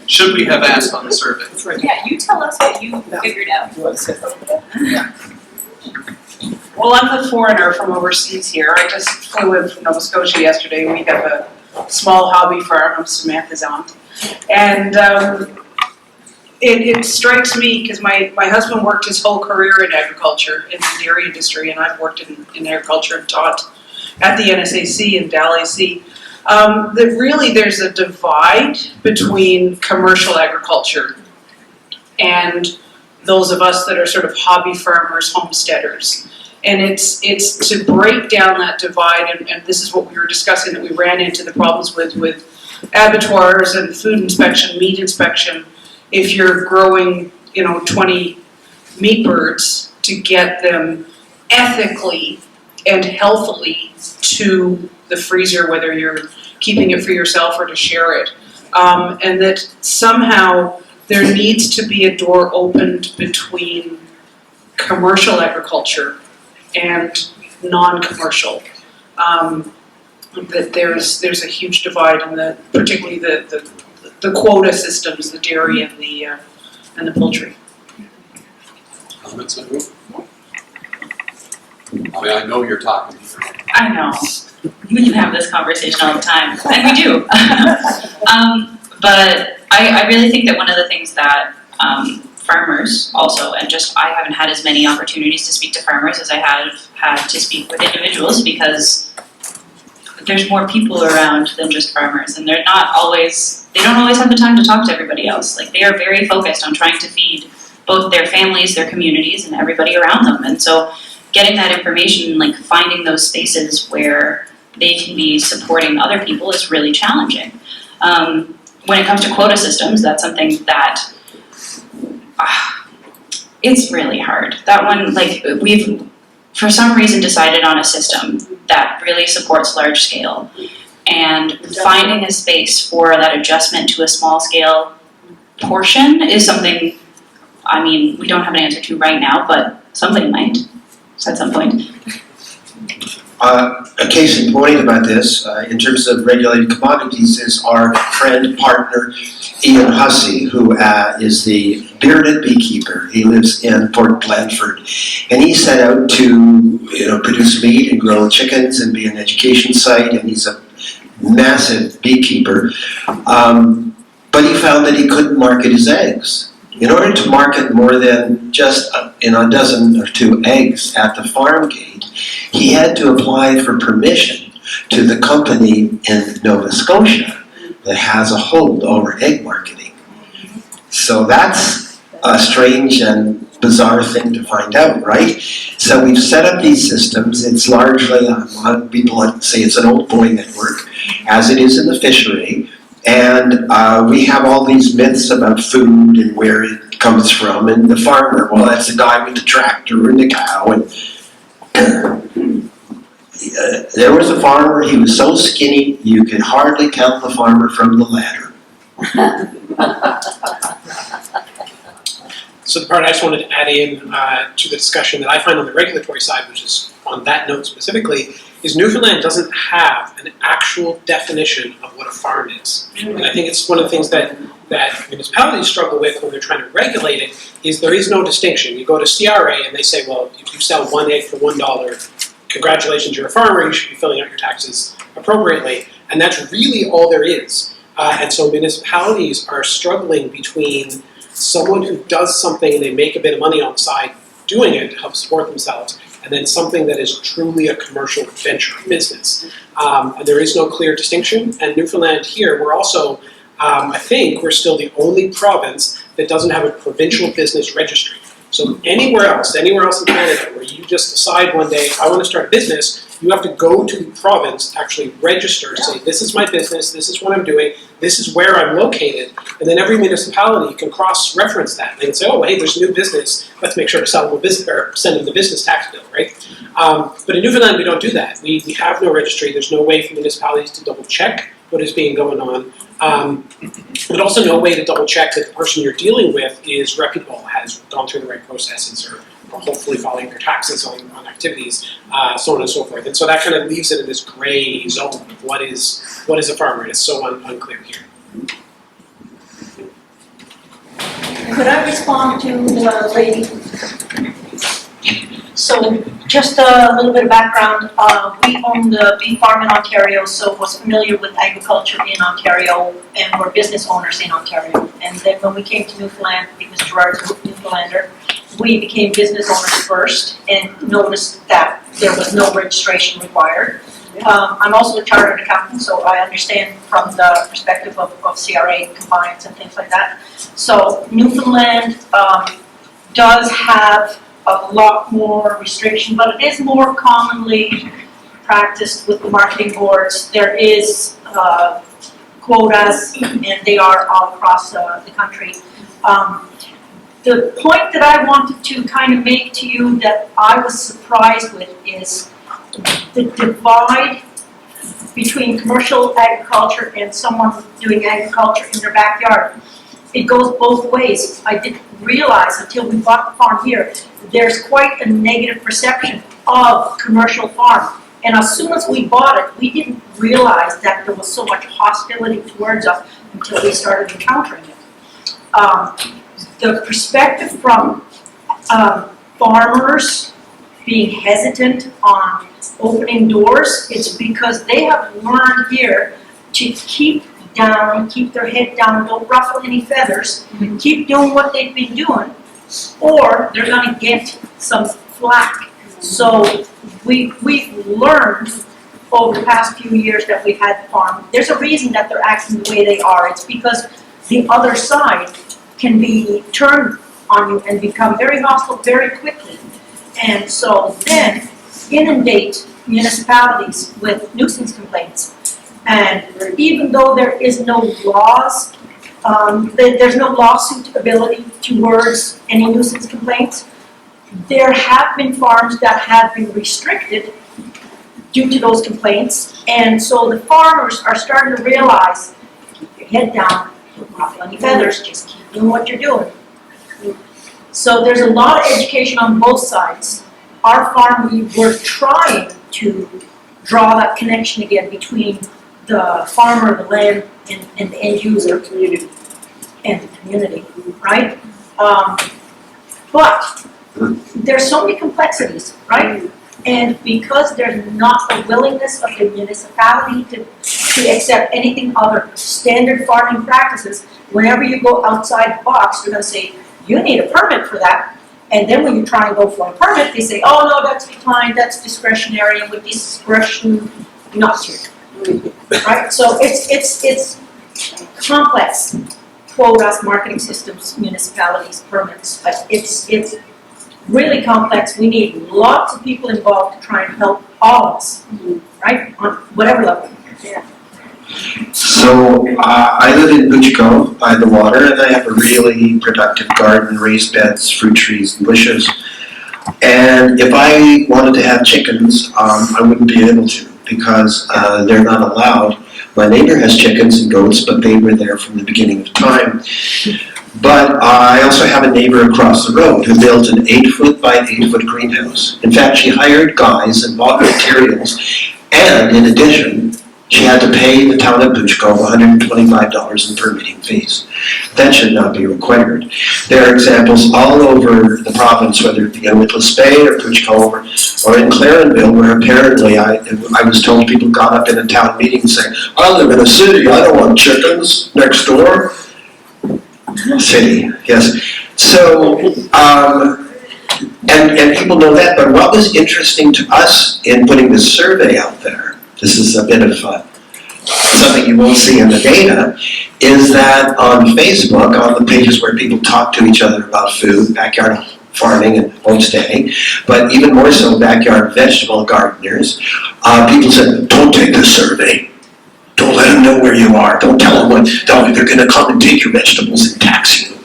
should we have asked on the survey? Yeah, you tell us what you figured out. Well, I'm the foreigner from overseas here. I just flew in from Nova Scotia yesterday. We have small hobby farm. I'm Samantha's aunt. And it strikes me, because my husband worked his whole career in agriculture, in the dairy industry, and I've worked in agriculture and taught at the NSAC and DALAC, that really there's a divide between commercial agriculture and those of us that are sort of hobby farmers, homesteaders. And it's to break down that divide, and this is what we were discussing, that we ran into the problems with abattoirs and food inspection, meat inspection. If you're growing, 20 meat birds, to get them ethically and healthily to the freezer, whether you're keeping it for yourself or to share it. And that somehow there needs to be a door opened between commercial agriculture and non-commercial. That there's a huge divide in particularly the quota systems, the dairy and the poultry. Comments on the I mean, I know you're talking. I know. We can have this conversation all the time, and we do. But I really think that one of the things that farmers also, and just I haven't had as many opportunities to speak to farmers as I have had to speak with individuals, because there's more people around than just farmers, and they don't always have the time to talk to everybody else. Like, they are very focused on trying to feed both their families, their communities, and everybody around them. And so getting that information, like finding those spaces where they can be supporting other people, is really challenging. When it comes to quota systems, that's something that it's really hard. That one, like, we've for some reason decided on a system that really supports large scale, and finding a space for that adjustment to a small scale portion is something, I mean, we don't have an answer to right now, but somebody might at some point. A case in point about this, in terms of regulated commodities, is our friend, partner, Ian Hussey, who is the bearded beekeeper. He lives in Port Blandford, and he set out to produce meat and grow chickens and be an education site, and he's a massive beekeeper. But he found that he couldn't market his eggs. In order to market more than just a dozen or two eggs at the farm gate, he had to apply for permission to the company in Nova Scotia that has a hold over egg marketing. So that's a strange and bizarre thing to find out, right? So we've set up these systems. It's largely, a lot of people like to say it's an old boy network, as it is in the fishery. And we have all these myths about food and where it comes from, and the farmer, well, that's the guy with the tractor and the cow. And there was a farmer, he was so skinny you could hardly tell the farmer from the ladder. So the part I just wanted to add in to the discussion that I find on the regulatory side, which is on that note specifically, is Newfoundland doesn't have an actual definition of what a farm is. And I think it's one of the things that municipalities struggle with when they're trying to regulate it, is there is no distinction. You go to CRA and they say, well, if you sell one egg for $1, congratulations, you're a farmer, you should be filling out your taxes appropriately. And that's really all there is. And so municipalities are struggling between someone who does something and they make a bit of money on the side doing it to help support themselves, and then something that is truly a commercial venture business. And there is no clear distinction. And Newfoundland here, we're also, I think, we're still the only province that doesn't have a provincial business registry. So anywhere else in Canada, where you just decide one day, I want to start a business, you have to go to the province, actually register, say, this is my business, this is what I'm doing, this is where I'm located, and then every municipality can cross-reference that. They can say, oh, hey, there's a new business, let's make sure to send them the business tax bill, right? But in Newfoundland, we don't do that. We have no registry. There's no way for municipalities to double-check what is being going on. But also no way to double-check that the person you're dealing with is reputable, has gone through the right processes, or hopefully filing their taxes on activities, so on and so forth. And so that kind of leaves it in this gray zone of what is a farmer, and it's so unclear here. Could I respond to the lady? So just a little bit of background, we own the beef farm in Ontario, so was familiar with agriculture in Ontario, and we're business owners in Ontario. And then when we came to Newfoundland, because Gerard's a Newfoundlander, we became business owners first and noticed that there was no registration required. I'm also a chartered accountant, so I understand from the perspective of CRA compliance and things like that. So Newfoundland does have a lot more restriction, but it is more commonly practiced with the marketing boards. There is quotas, and they are all across the country. The point that I wanted to kind of make to you that I was surprised with is the divide between commercial agriculture and someone doing agriculture in their backyard. It goes both ways. I didn't realize until we bought the farm here, there's quite a negative perception of commercial farm. And as soon as we bought it, we didn't realize that there was so much hostility towards us until we started encountering it. The perspective from farmers being hesitant on opening doors, it's because they have learned here to keep their head down, don't ruffle any feathers, keep doing what they've been doing, or they're gonna get some flack. So we've learned over the past few years that we've had the farm, there's a reason that they're acting the way they are. It's because the other side can be turned on you and become very hostile very quickly. And so then inundate municipalities with nuisance complaints. And even though there is no laws, there's no lawsuit ability towards any nuisance complaints, there have been farms that have been restricted due to those complaints. And so the farmers are starting to realize, keep your head down, don't ruffle any feathers, just keep doing what you're doing. So there's a lot of education on both sides. Our farm, we were trying to draw that connection again between the farmer, the land, and the end user, and the community, right? But there's so many complexities, right? And because there's not a willingness of the municipality to accept anything other standard farming practices, whenever you go outside the box, they're going to say, you need a permit for that. And then when you try and go for a permit, they say, oh no, that's declined, that's discretionary, and with discretion, not to. Right? So it's complex. Quotas, marketing systems, municipalities, permits, but it's really complex. We need lots of people involved to try and help all of us, right? On whatever level. Yeah. So I live in Butch Cove by the water, and I have a really productive garden, raised beds, fruit trees, and bushes. And if I wanted to have chickens, I wouldn't be able to because they're not allowed. My neighbor has chickens and goats, but they were there from the beginning of time. But I also have a neighbor across the road who built an 8-foot by 8-foot greenhouse. In fact, she hired guys and bought materials, and in addition, she had to pay the town of Butch Cove $125 in permitting fees. That should not be required. There are examples all over the province, whether it be in Witless Bay or Butch Cove or in Clarenville, where apparently I was told people got up in a town meeting saying, I live in a city, I don't want chickens next door. City, yes. So, and people know that, but what was interesting to us in putting this survey out there, this is a bit of something you won't see in the data, is that on Facebook, on the pages where people talk to each other about food, backyard farming and homesteading, but even more so backyard vegetable gardeners, people said, don't take this survey. Don't let them know where you are. Don't tell them they're going to come and take your vegetables and tax you.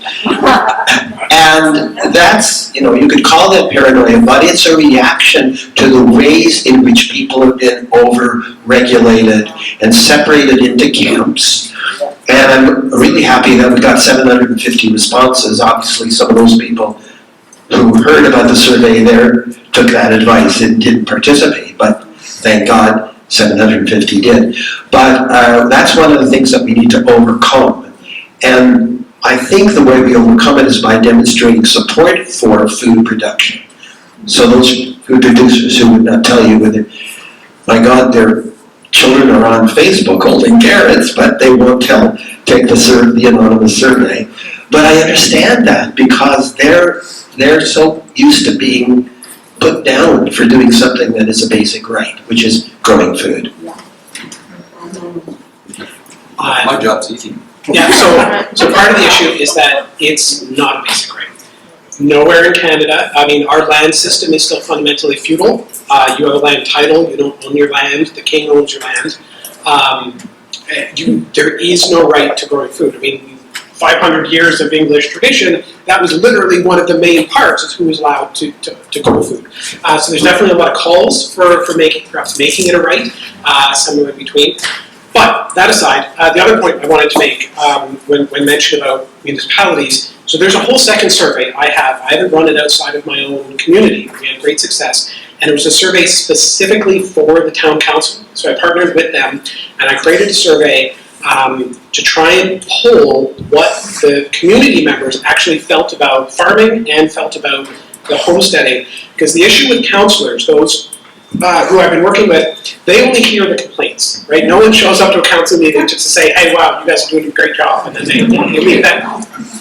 And that's, you could call that paranoia, but it's a reaction to the ways in which people have been over-regulated and separated into camps. And I'm really happy that we got 750 responses. Obviously, some of those people who heard about the survey there took that advice and didn't participate, but thank God 750 did. But that's one of the things that we need to overcome. And I think the way we overcome it is by demonstrating support for food production. So those food producers who would not tell you whether, my God, their children are on Facebook holding carrots, but they won't take the anonymous survey. But I understand that because they're so used to being put down for doing something that is a basic right, which is growing food. My job's eating. Yeah, so part of the issue is that it's not a basic right. Nowhere in Canada, I mean, our land system is still fundamentally feudal. You have a land title, you don't own your land, the king owns your land. There is no right to growing food. I mean, 500 years of English tradition, that was literally one of the main parts is who was allowed to grow food. So there's definitely a lot of calls for perhaps making it a right, somewhere in between. But that aside, the other point I wanted to make when mentioned about municipalities, so there's a whole second survey I haven't run it outside of my own community. We had great success. And it was a survey specifically for the town council. So I partnered with them and I created a survey to try and poll what the community members actually felt about farming and felt about the homesteading. Because the issue with councillors, those who I've been working with, they only hear the complaints, right? No one shows up to a council meeting just to say, hey, wow, you guys are doing a great job, and then they leave that.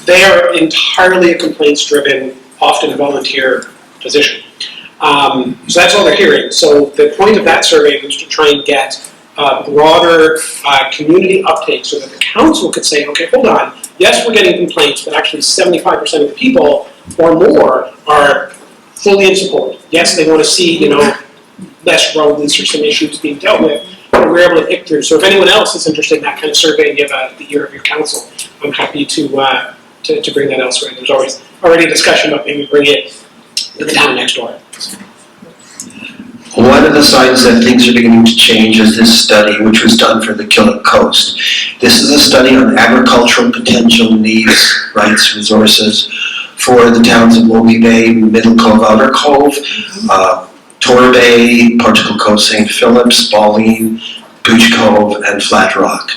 They are entirely a complaints-driven, often a volunteer position. So that's all they're hearing. So the point of that survey was to try and get broader community uptake so that the council could say, okay, hold on, yes, we're getting complaints, but actually 75% of the people or more are fully in support. Yes, they want to see, less rodents or some issues being dealt with, but we're able to pick through. So if anyone else is interested in that kind of survey and you have the ear of your council, I'm happy to bring that elsewhere. There's already a discussion about maybe bringing it to the town next door. One of the signs that things are beginning to change is this study, which was done for the Killick Coast. This is a study on agricultural potential needs, rights, resources for the towns of Moby Bay, Middle Cove, Outer Cove, Torbay, Portugal Cove, St. Phillips, Balleen, Pooch Cove, and Flat Rock.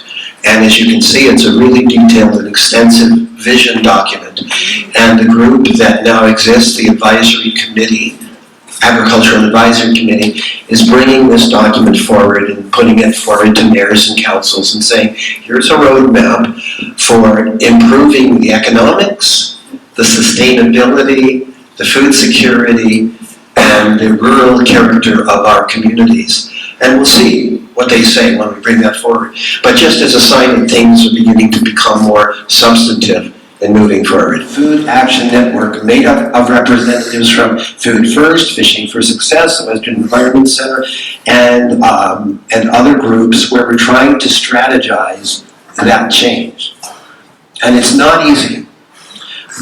And as you can see, it's a really detailed and extensive vision document. And the group that now exists, the advisory committee, Agricultural Advisory Committee, is bringing this document forward and putting it forward to mayors and councils and saying, here's a roadmap for improving the economics, the sustainability, the food security, and the rural character of our communities. And we'll see what they say when we bring that forward. But just as a sign that things are beginning to become more substantive and moving forward. Food Action Network, made up of representatives from Food First, Fishing for Success, the Western Environment Center, and other groups where we're trying to strategize that change. And it's not easy.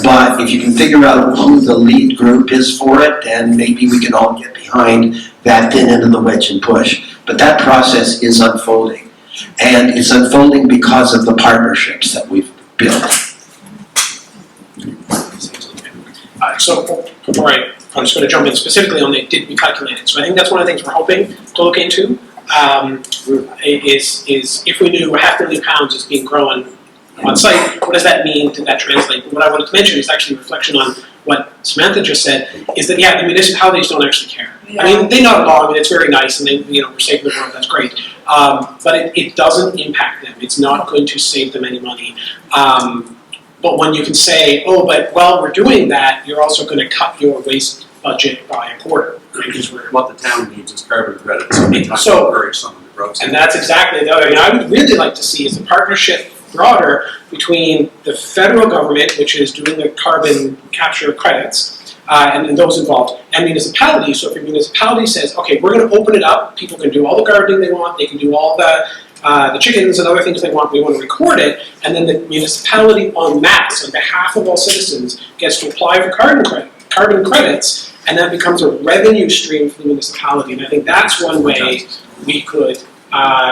But if you can figure out who the lead group is for it, then maybe we can all get behind that thin end of the wedge and push. But that process is unfolding. And it's unfolding because of the partnerships that we've built. So before I'm just going to jump in specifically on the did we calculate it. So I think that's one of the things we're hoping to look into is if we knew £500 million is being grown on site, what does that mean? Did that translate? But what I wanted to mention is actually a reflection on what Samantha just said, is that, yeah, the municipalities don't actually care. Yeah. I mean, they nod along, and it's very nice, and they, we're saving the world, that's great. But it doesn't impact them. It's not going to save them any money. But when you can say, oh, but while we're doing that, you're also going to cut your waste budget by a quarter. Because what the town needs is carbon credits. So encourage some of the growth. And that's exactly the other thing I would really like to see is a partnership broader between the federal government, which is doing the carbon capture credits, and those involved, and municipalities. So if a municipality says, okay, we're going to open it up, people can do all the gardening they want, they can do all the chickens and other things they want, we want to record it, and then the municipality en masse, on behalf of all citizens, gets to apply for carbon credits, and that becomes a revenue stream for the municipality. And I think that's one way we could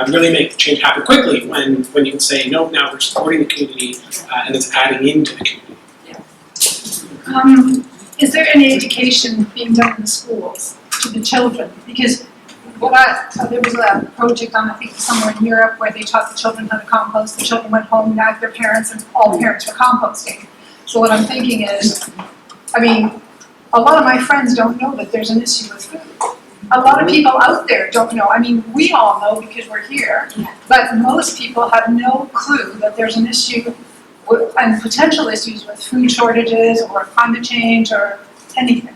really make the change happen quickly when you can say, no, now we're supporting the community and it's adding into the community. Is there any education being done in the schools to the children? Because there was a project on, I think, somewhere in Europe where they taught the children how to compost. The children went home, nagged their parents, and all the parents were composting. So what I'm thinking is, I mean, a lot of my friends don't know that there's an issue with food. A lot of people out there don't know. I mean, we all know because we're here, but most people have no clue that there's an issue and potential issues with food shortages or climate change or anything.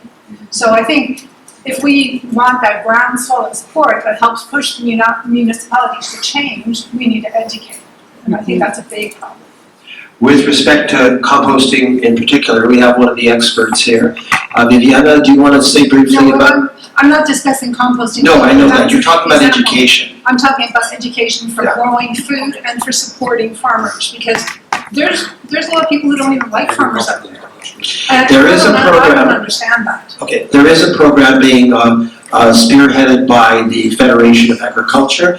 So I think if we want that groundswell of support that helps push the municipalities to change, we need to educate. And I think that's a big problem. With respect to composting in particular, we have one of the experts here. Viviana, do you want to say briefly No, about? I'm not discussing composting. No, I know that. You're talking about education. I'm talking about education for Yeah. growing food and for supporting farmers, because there's a lot of people who don't even like farmers out there. And There is a I program. don't understand that. Okay, there is a program being spearheaded by the Federation of Agriculture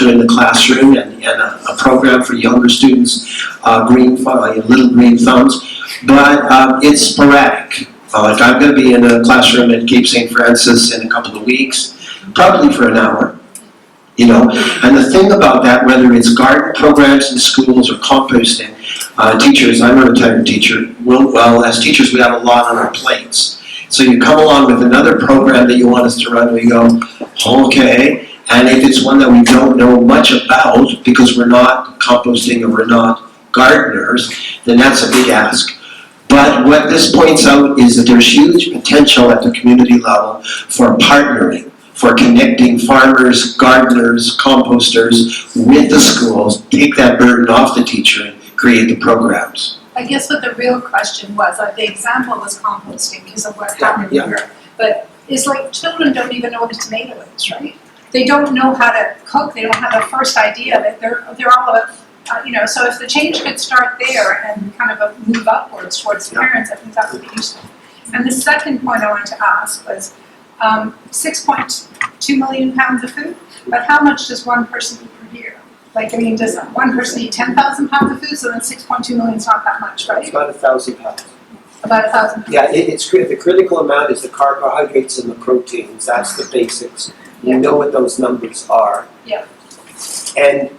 in the Classroom, and a program for younger students, Little Green Thumbs, but it's sporadic. Like I'm going to be in a classroom at Cape St. Francis in a couple of weeks, probably for an hour. You know, and the thing about that, whether it's garden programs in schools or composting, teachers, I'm a retired teacher, well, as teachers we have a lot on our plates. So you come along with another program that you want us to run, we go, okay, and if it's one that we don't know much about because we're not composting or we're not gardeners, then that's a big ask. But what this points out is that there's huge potential at the community level for partnering, for connecting farmers, gardeners, composters with the schools, take that burden off the teacher and create the programs. I guess what the real question was, the example was composting because of what happened in Europe. But it's like children don't even know what a tomato is, right? They don't know how to cook. They don't have the first idea of it. They're all about, so if the change could start there and kind of move upwards towards the parents, I think that would be useful. And the second point I wanted to ask was 6.2 million pounds of food, but how much does one person eat per year? Like, I mean, does one person eat 10,000 pounds of food? So then 6.2 million is not that much, right? It's about 1,000 pounds. About 1,000 pounds. Yeah, the critical amount is the carbohydrates and the proteins. That's the basics. You know what those numbers are. Yeah. And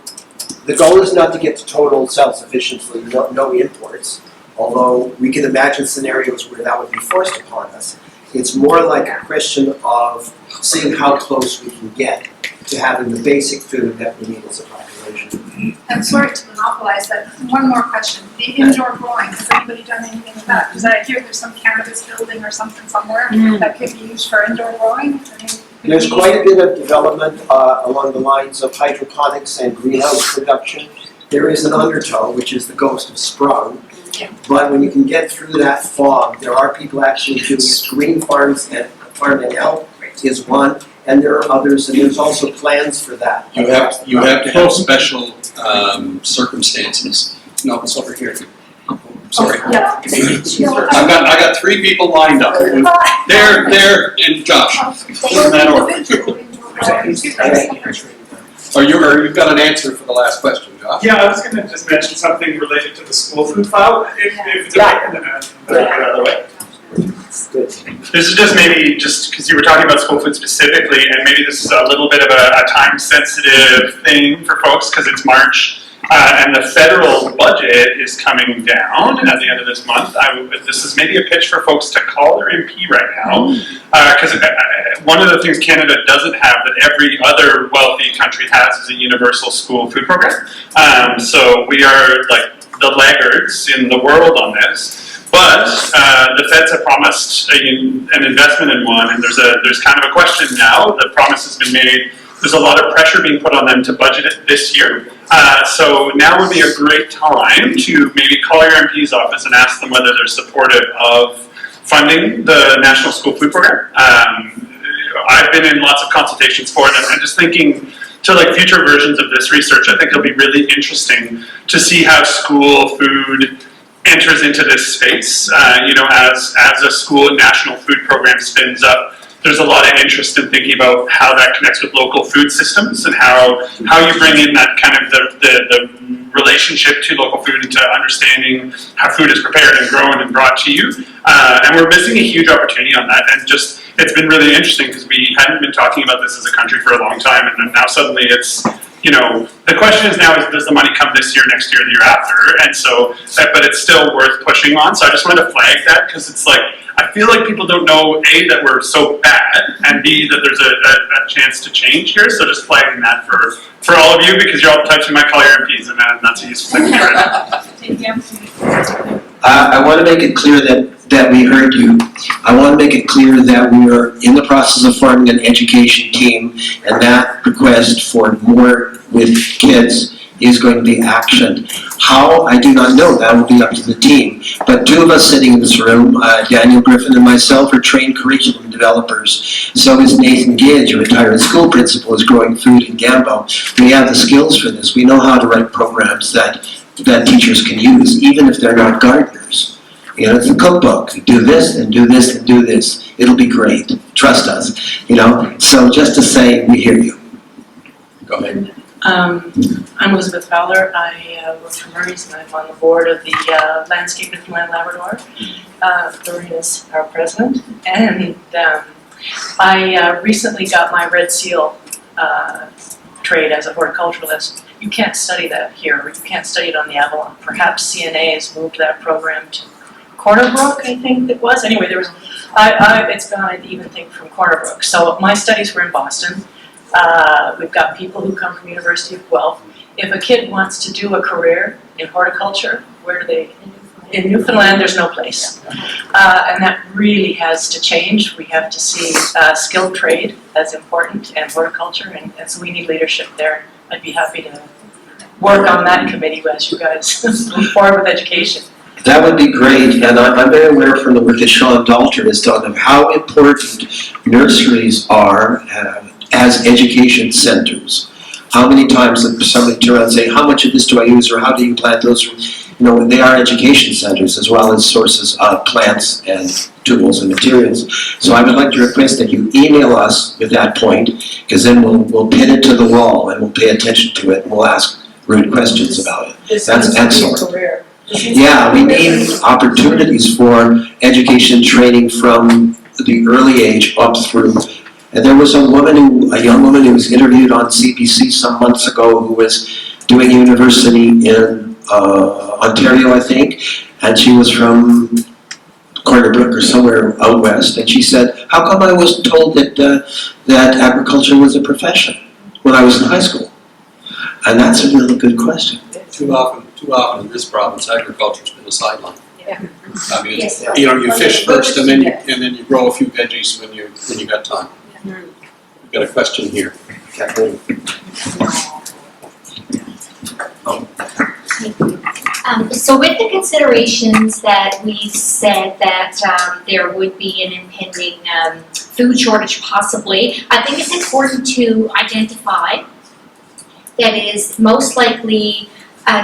the goal is not to get to total self-sufficiency, no imports. Although we can imagine scenarios where that would be forced upon us. It's more like a question of seeing how close we can get to having the basic food that we need as a population. I'm sorry to monopolize that. One more question. The indoor growing, has anybody done anything with that? Because I hear there's some cannabis building or something somewhere that could be used for indoor growing. There's quite a bit of development along the lines of hydroponics and greenhouse production. There is an undertow, which is the ghost of sprung. But when you can get through that fog, there are people actually doing green farms, and Farm NL is one, and there are others, and there's also plans for that. You have to have special circumstances. No, it's over here. Sorry. Yeah. I got 3 people lined up. There, and Josh. In that order. You've got an answer for the last question, Josh? Yeah, I was going to just mention something related to the school food cloud, if it's okay, and then get out of the way. This is just maybe because you were talking about school food specifically, and maybe this is a little bit of a time-sensitive thing for folks because it's March, and the federal budget is coming down at the end of this month. This is maybe a pitch for folks to call their MP right now, because one of the things Canada doesn't have that every other wealthy country has is a universal school food program. So we are like the laggards in the world on this. But the feds have promised an investment in one, and there's kind of a question now. The promise has been made. There's a lot of pressure being put on them to budget it this year. So now would be a great time to maybe call your MP's office and ask them whether they're supportive of funding the National School Food Program. I've been in lots of consultations for it, and I'm just thinking to like future versions of this research, I think it'll be really interesting to see how school food enters into this space. As a school national food program spins up, there's a lot of interest in thinking about how that connects with local food systems and how you bring in that kind of the relationship to local food into understanding how food is prepared and grown and brought to you. And we're missing a huge opportunity on that. And just, it's been really interesting because we hadn't been talking about this as a country for a long time, and now suddenly it's, the question is now, does the money come this year, next year, the year after? And so, but it's still worth pushing on. So I just wanted to flag that because it's like, I feel like people don't know, A, that we're so bad, and B, that there's a chance to change here. So just flagging that for all of you, because you're all the types who might call your MPs, and that's a useful thing to try. I want to make it clear that we heard you. I want to make it clear that we are in the process of forming an education team, and that request for more with kids is going to be actioned. How, I do not know. That will be up to the team. But two of us sitting in this room, Daniel Griffin and myself, are trained curriculum developers. So is Nathan Gage, a retired school principal, is growing food in Gambo. We have the skills for this. We know how to write programs that teachers can use, even if they're not gardeners. You know, it's a cookbook. Do this and do this and do this. It'll be great. Trust us. You know, so just to say, we hear you. Go ahead. I'm Elizabeth Fowler. I work for Murray's, and I'm on the board of the Landscape Newfoundland Labrador. Doreen is our president, and I recently got my Red Seal trade as a horticulturalist. You can't study that here, or you can't study it on the Avalon. Perhaps CNA has moved that program to Corner Brook, I think it was. Anyway, there was, it's gone, I even think, from Corner Brook. So my studies were in Boston. We've got people who come from University of Guelph. If a kid wants to do a career in horticulture, where do they? In Newfoundland, there's no place. And that really has to change. We have to see skilled trade as important, and horticulture, and so we need leadership there. I'd be happy to work on that committee as you guys move forward with education. That would be great, and I'm very aware from the work that Sean Dalter has done of how important nurseries are as education centers. How many times does somebody turn around and say, how much of this do I use, or how do you plant those? You know, they are education centers as well as sources of plants and tools and materials. So I would like to request that you email us with that point, because then we'll pin it to the wall and we'll pay attention to it and we'll ask rude questions about it. That's excellent. Yeah, we need opportunities for education training from the early age up through. And there was a young woman who was interviewed on CBC some months ago who was doing university in Ontario, I think, and she was from Corner Brook or somewhere out west, and she said, how come I wasn't told that agriculture was a profession when I was in high school? And that's a really good question. Too often in this province, agriculture's been a sideline. Yeah. I mean, Yes. you know, you fish first, and then you grow a few veggies when you got time. We've got a question here. Kathleen. So with the considerations that we said that there would be an impending food shortage possibly, I think it's important to identify that is most likely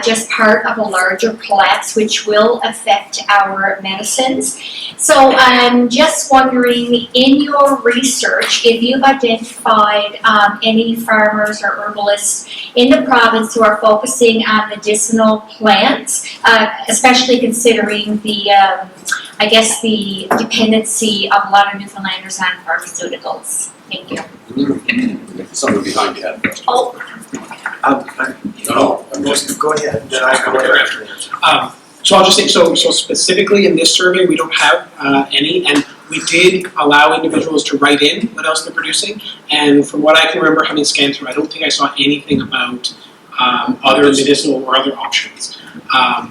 just part of a larger collapse which will affect our medicines. So I'm just wondering, in your research, if you've identified any farmers or herbalists in the province who are focusing on medicinal plants, especially considering the, I guess, the dependency of a lot of Newfoundlanders on pharmaceuticals. Thank you. Someone behind you had a question. Oh. No, Go ahead, then I go after. So I'll just say, so specifically in this survey, we don't have any, and we did allow individuals to write in what else they're producing, and from what I can remember having scanned through, I don't think I saw anything about other medicinal or other options.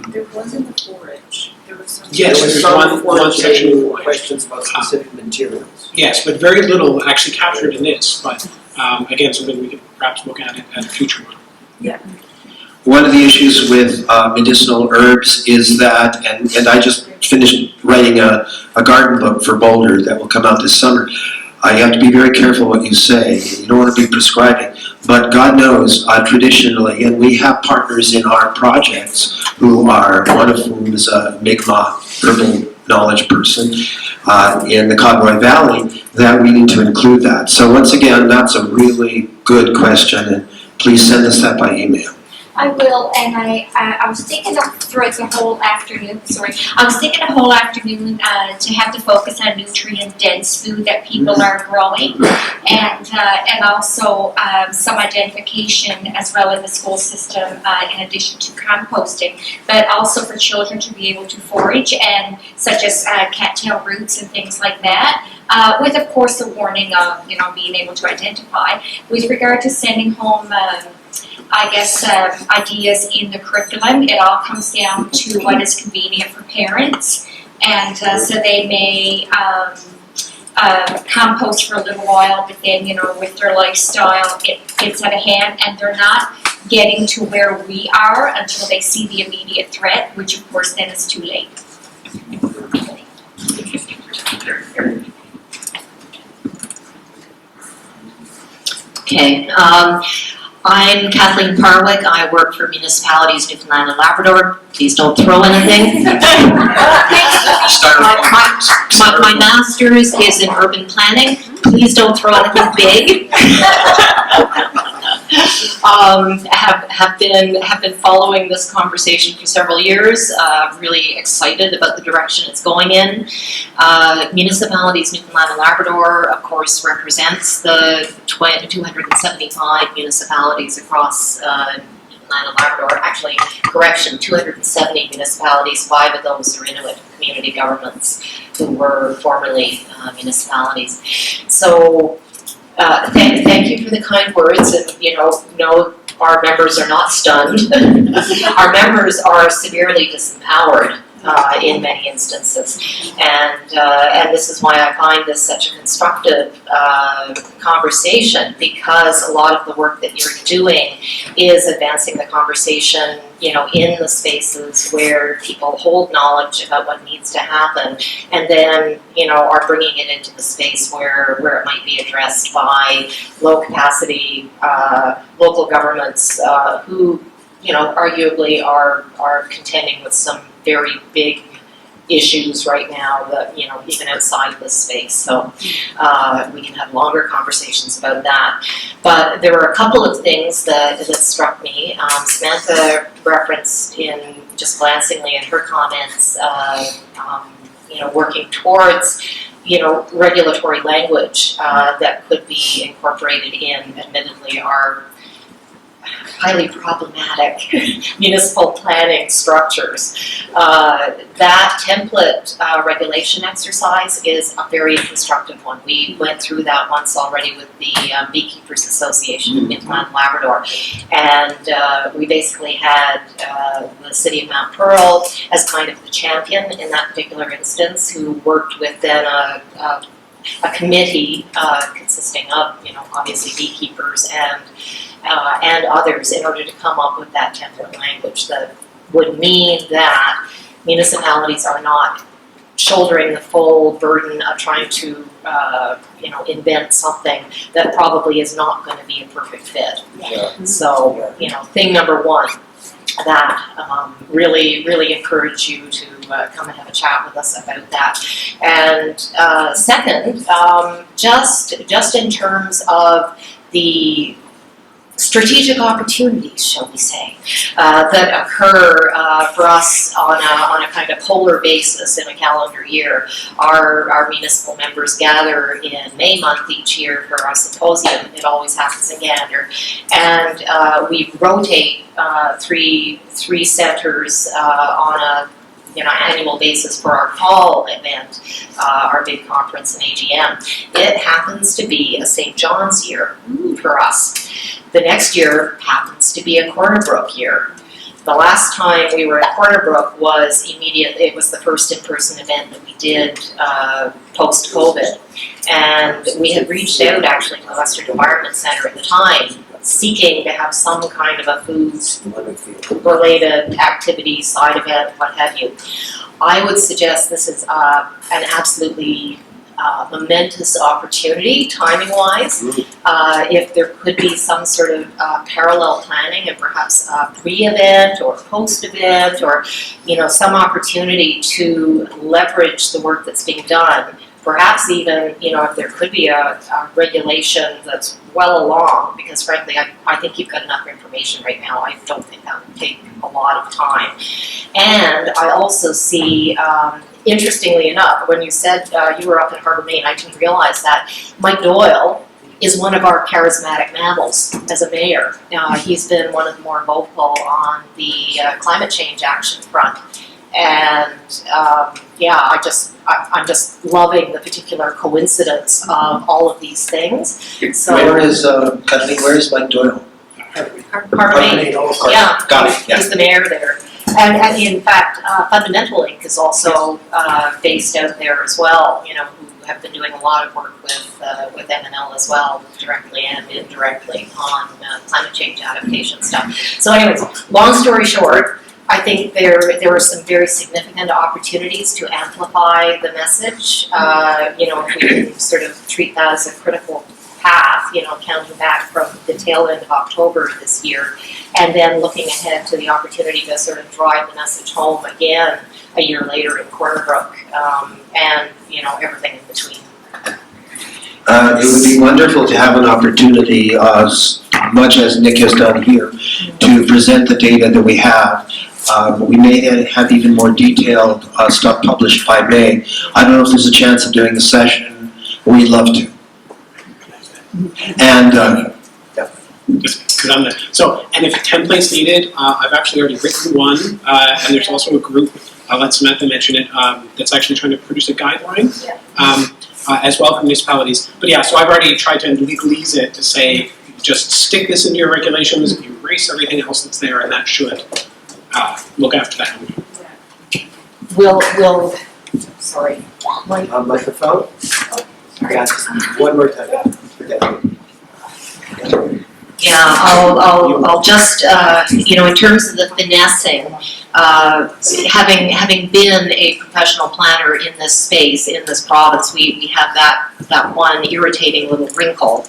There wasn't a forage. There was some. Yes, There was there's one section of forage. questions about specific materials. Yes, but very little actually captured in this, but again, something we could perhaps look at a future one. One of the issues with medicinal herbs is that, and I just finished writing a garden book for Boulder that will come out this summer. You have to be very careful what you say. You don't want to be prescribing. But God knows, traditionally, and we have partners in our projects who are, one of whom is a Mi'kmaq herbal knowledge person in the Conroy Valley, that we need to include that. So once again, that's a really good question, and please send us that by email. I will, and I was thinking of throughout the whole afternoon, I was thinking the whole afternoon to have to focus on nutrient-dense food that people are growing, and also some identification as well in the school system in addition to composting, but also for children to be able to forage, and such as cattail roots and things like that. With, of course, the warning of, being able to identify. With regard to sending home, I guess, ideas in the curriculum, it all comes down to what is convenient for parents. And so they may compost for a little while, but then, with their lifestyle, it gets out of hand, and they're not getting to where we are until they see the immediate threat, which, of course, then is too late. Okay, I'm Kathleen Parwick. I work for Municipalities Newfoundland and Labrador. Please don't throw anything. My master's is in urban planning. Please don't throw anything big. Have been following this conversation for several years. Really excited about the direction it's going in. Municipalities Newfoundland and Labrador, of course, represents the 275 municipalities across Newfoundland and Labrador. Actually, correction, 270 municipalities. 5 of those are Inuit community governments who were formerly municipalities. So. Thank you for the kind words, and no, our members are not stunned. Our members are severely disempowered in many instances, and this is why I find this such a constructive conversation, because a lot of the work that you're doing is advancing the conversation, in the spaces where people hold knowledge about what needs to happen, and then, are bringing it into the space where it might be addressed by low capacity local governments who, arguably are contending with some very big issues right now that, even outside of this space. So we can have longer conversations about that. But there were a couple of things that struck me. Samantha referenced in just glancingly in her comments, working towards, regulatory language that could be incorporated in, admittedly, our highly problematic municipal planning structures. That template regulation exercise is a very constructive one. We went through that once already with the Beekeepers Association of Newfoundland and Labrador, and we basically had the City of Mount Pearl as kind of the champion in that particular instance, who worked with then a committee consisting of, obviously beekeepers and others, in order to come up with that template language that would mean that municipalities are not shouldering the full burden of trying to, invent something that probably is not going to be a perfect fit. Yeah. So, thing number one, that really encourage you to come and have a chat with us about that. And second, just in terms of the strategic opportunities, shall we say, that occur for us on a kind of polar basis in a calendar year. Our municipal members gather in May month each year for our symposium. It always happens in Gander, and we rotate three centers on a annual basis for our fall event, our big conference and AGM. It happens to be a St. John's year for us. The next year happens to be a Corner Brook year. The last time we were at Corner Brook was it was the first in-person event that we did post-COVID. And we had reached out actually to the Western Environment Centre at the time, seeking to have some kind of a foods-related activity, side event, what have you. I would suggest this is an absolutely momentous opportunity, timing-wise. If there could be some sort of parallel planning and perhaps a pre-event or post-event, or some opportunity to leverage the work that's being done perhaps even, if there could be a regulation that's well along, because frankly, I think you've got enough information right now. I don't think that would take a lot of time. And I also see, interestingly enough, when you said you were up in Harbour, Maine, I didn't realize that Mike Doyle is one of our charismatic mammals as a mayor. He's been one of the more vocal on the climate change action front. And I'm just loving the particular coincidence of all of these things. So Where is, Kathleen, where is Mike Doyle? Harbour, Maine, Oh, of course. yeah, Got it, yeah. he's the mayor there. And in fact, Fundamental Inc. is also based out there as well, who have been doing a lot of work with M&L as well, directly and indirectly on climate change adaptation stuff. So anyways, long story short, I think there are some very significant opportunities to amplify the message. If we can sort of treat that as a critical path, counting back from the tail end of October this year, and then looking ahead to the opportunity to sort of drive the message home again a year later in Corner Brook, and everything in between. It would be wonderful to have an opportunity, as much as Nick has done here, to present the data that we have. We may have even more detailed stuff published by May. I don't know if there's a chance of doing the session. We'd love to. And Just because I'm the, so, and if a template's needed, I've actually already written one, and there's also a group, I'll let Samantha mention it, that's actually trying to produce a guideline, as well for municipalities. But yeah, so I've already tried to legalese it to say, just stick this into your regulations, erase everything else that's there, and that should look after that. We'll sorry. Microphone? Yeah, one more time. Forget it. Yeah, I'll just, in terms of the finessing, having been a professional planner in this space, in this province, we have that one irritating little wrinkle,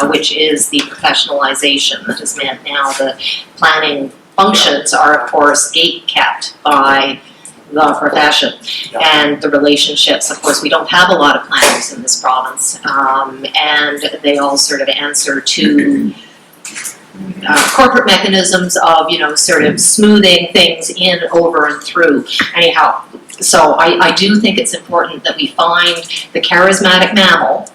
which is the professionalization that has meant now the planning functions are, of course, gate-kept by the profession and the relationships. Of course, we don't have a lot of planners in this province, and they all sort of answer to corporate mechanisms of, sort of smoothing things in, over, and through. Anyhow, so I do think it's important that we find the charismatic mammal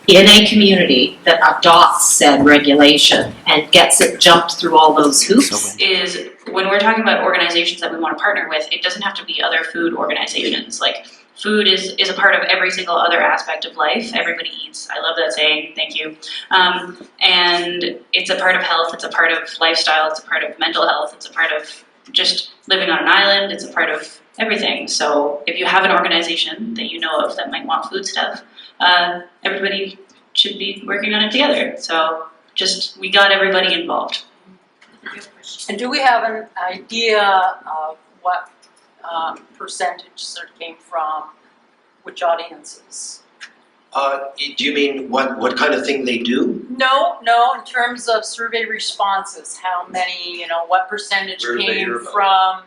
in a community that adopts said regulation and gets it jumped through all those hoops. Is when we're talking about organizations that we want to partner with, it doesn't have to be other food organizations. Like, food is a part of every single other aspect of life. Everybody eats. I love that saying, thank you. And it's a part of health, it's a part of lifestyle, it's a part of mental health, it's a part of just living on an island, it's a part of everything. So if you have an organization that you know of that might want food stuff, everybody should be working on it together. So we got everybody involved. And do we have an idea of what percentage sort of came from which audiences? do you mean what kind of thing they do? No, in terms of survey responses, how many, what percentage came from,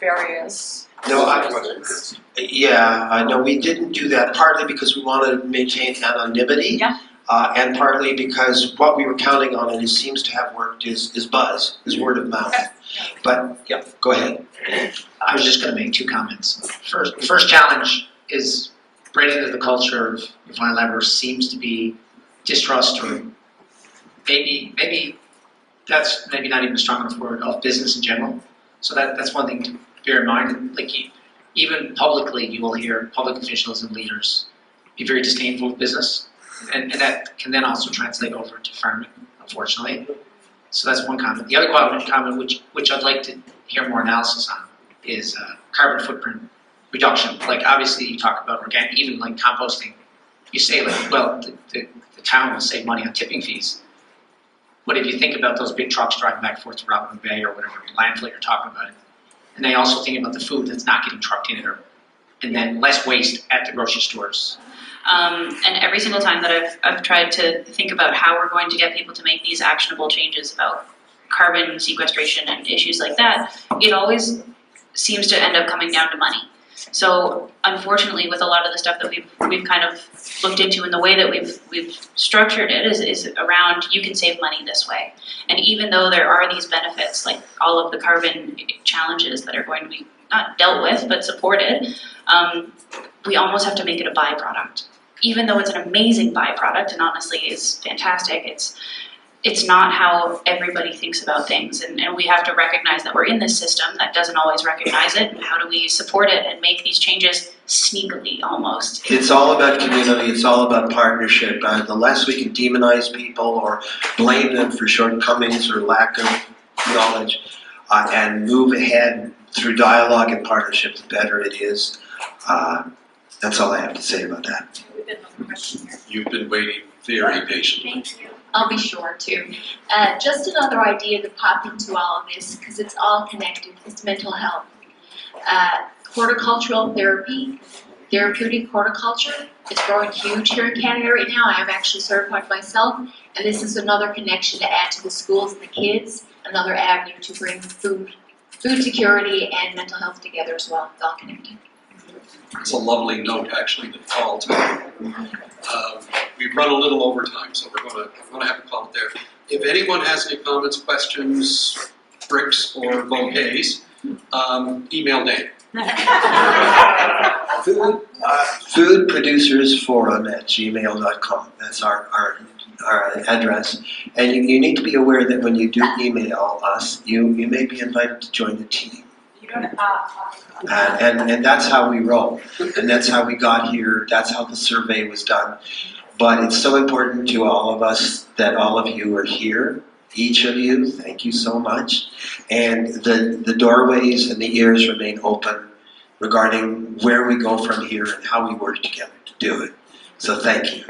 various No, sources? I know we didn't do that, partly because we wanted to maintain anonymity. Yeah. And partly because what we were counting on, and it seems to have worked, is buzz, is word of mouth. But, yeah, go ahead. I was just going to make two comments. The first challenge is right into the culture of Fine Labrador seems to be distrust, or maybe that's maybe not even a strong enough word, of business in general. So that's one thing to bear in mind. Like, even publicly, you will hear public officials and leaders be very disdainful of business. And that can then also translate over to farming, unfortunately. So that's one comment. The other comment, which I'd like to hear more analysis on, is carbon footprint reduction. Like, obviously, you talk about organic, even like composting. You say, like, well, the town will save money on tipping fees. But if you think about those big trucks driving back and forth to Robin Bay or whatever landfill you're talking about, and they also think about the food that's not getting trucked in it, and then less waste at the grocery stores. And every single time that I've tried to think about how we're going to get people to make these actionable changes about carbon sequestration and issues like that, it always seems to end up coming down to money. So unfortunately, with a lot of the stuff that we've kind of looked into, and the way that we've structured it is around, you can save money this way. And even though there are these benefits, like all of the carbon challenges that are going to be not dealt with but supported, we almost have to make it a byproduct. Even though it's an amazing byproduct and honestly is fantastic, it's not how everybody thinks about things, and we have to recognize that we're in this system that doesn't always recognize it, and how do we support it and make these changes sneakily almost. It's all about community, it's all about partnership. The less we can demonize people or blame them for shortcomings or lack of knowledge, and move ahead through dialogue and partnership, the better it is. That's all I have to say about that. You've been waiting very patiently. Thank you. I'll be short too. Just another idea to pop into all of this, because it's all connected, is mental health. Horticultural therapy, therapeutic horticulture, is growing huge here in Canada right now. I am actually certified myself, and this is another connection to add to the schools and the kids, another avenue to bring food security and mental health together as well. It's all connected. It's a lovely note, actually, that call to. We've run a little over time, so I'm going to have to call it there. If anyone has any comments, questions, bricks, or bouquets, email Dave. Foodproducersforum@gmail.com. That's our address. And you need to be aware that when you do email us, you may be invited to join the team. And that's how we roll, and that's how we got here, that's how the survey was done. But it's so important to all of us that all of you are here, each of you, thank you so much. And the doorways and the ears remain open regarding where we go from here and how we work together to do it. So thank you.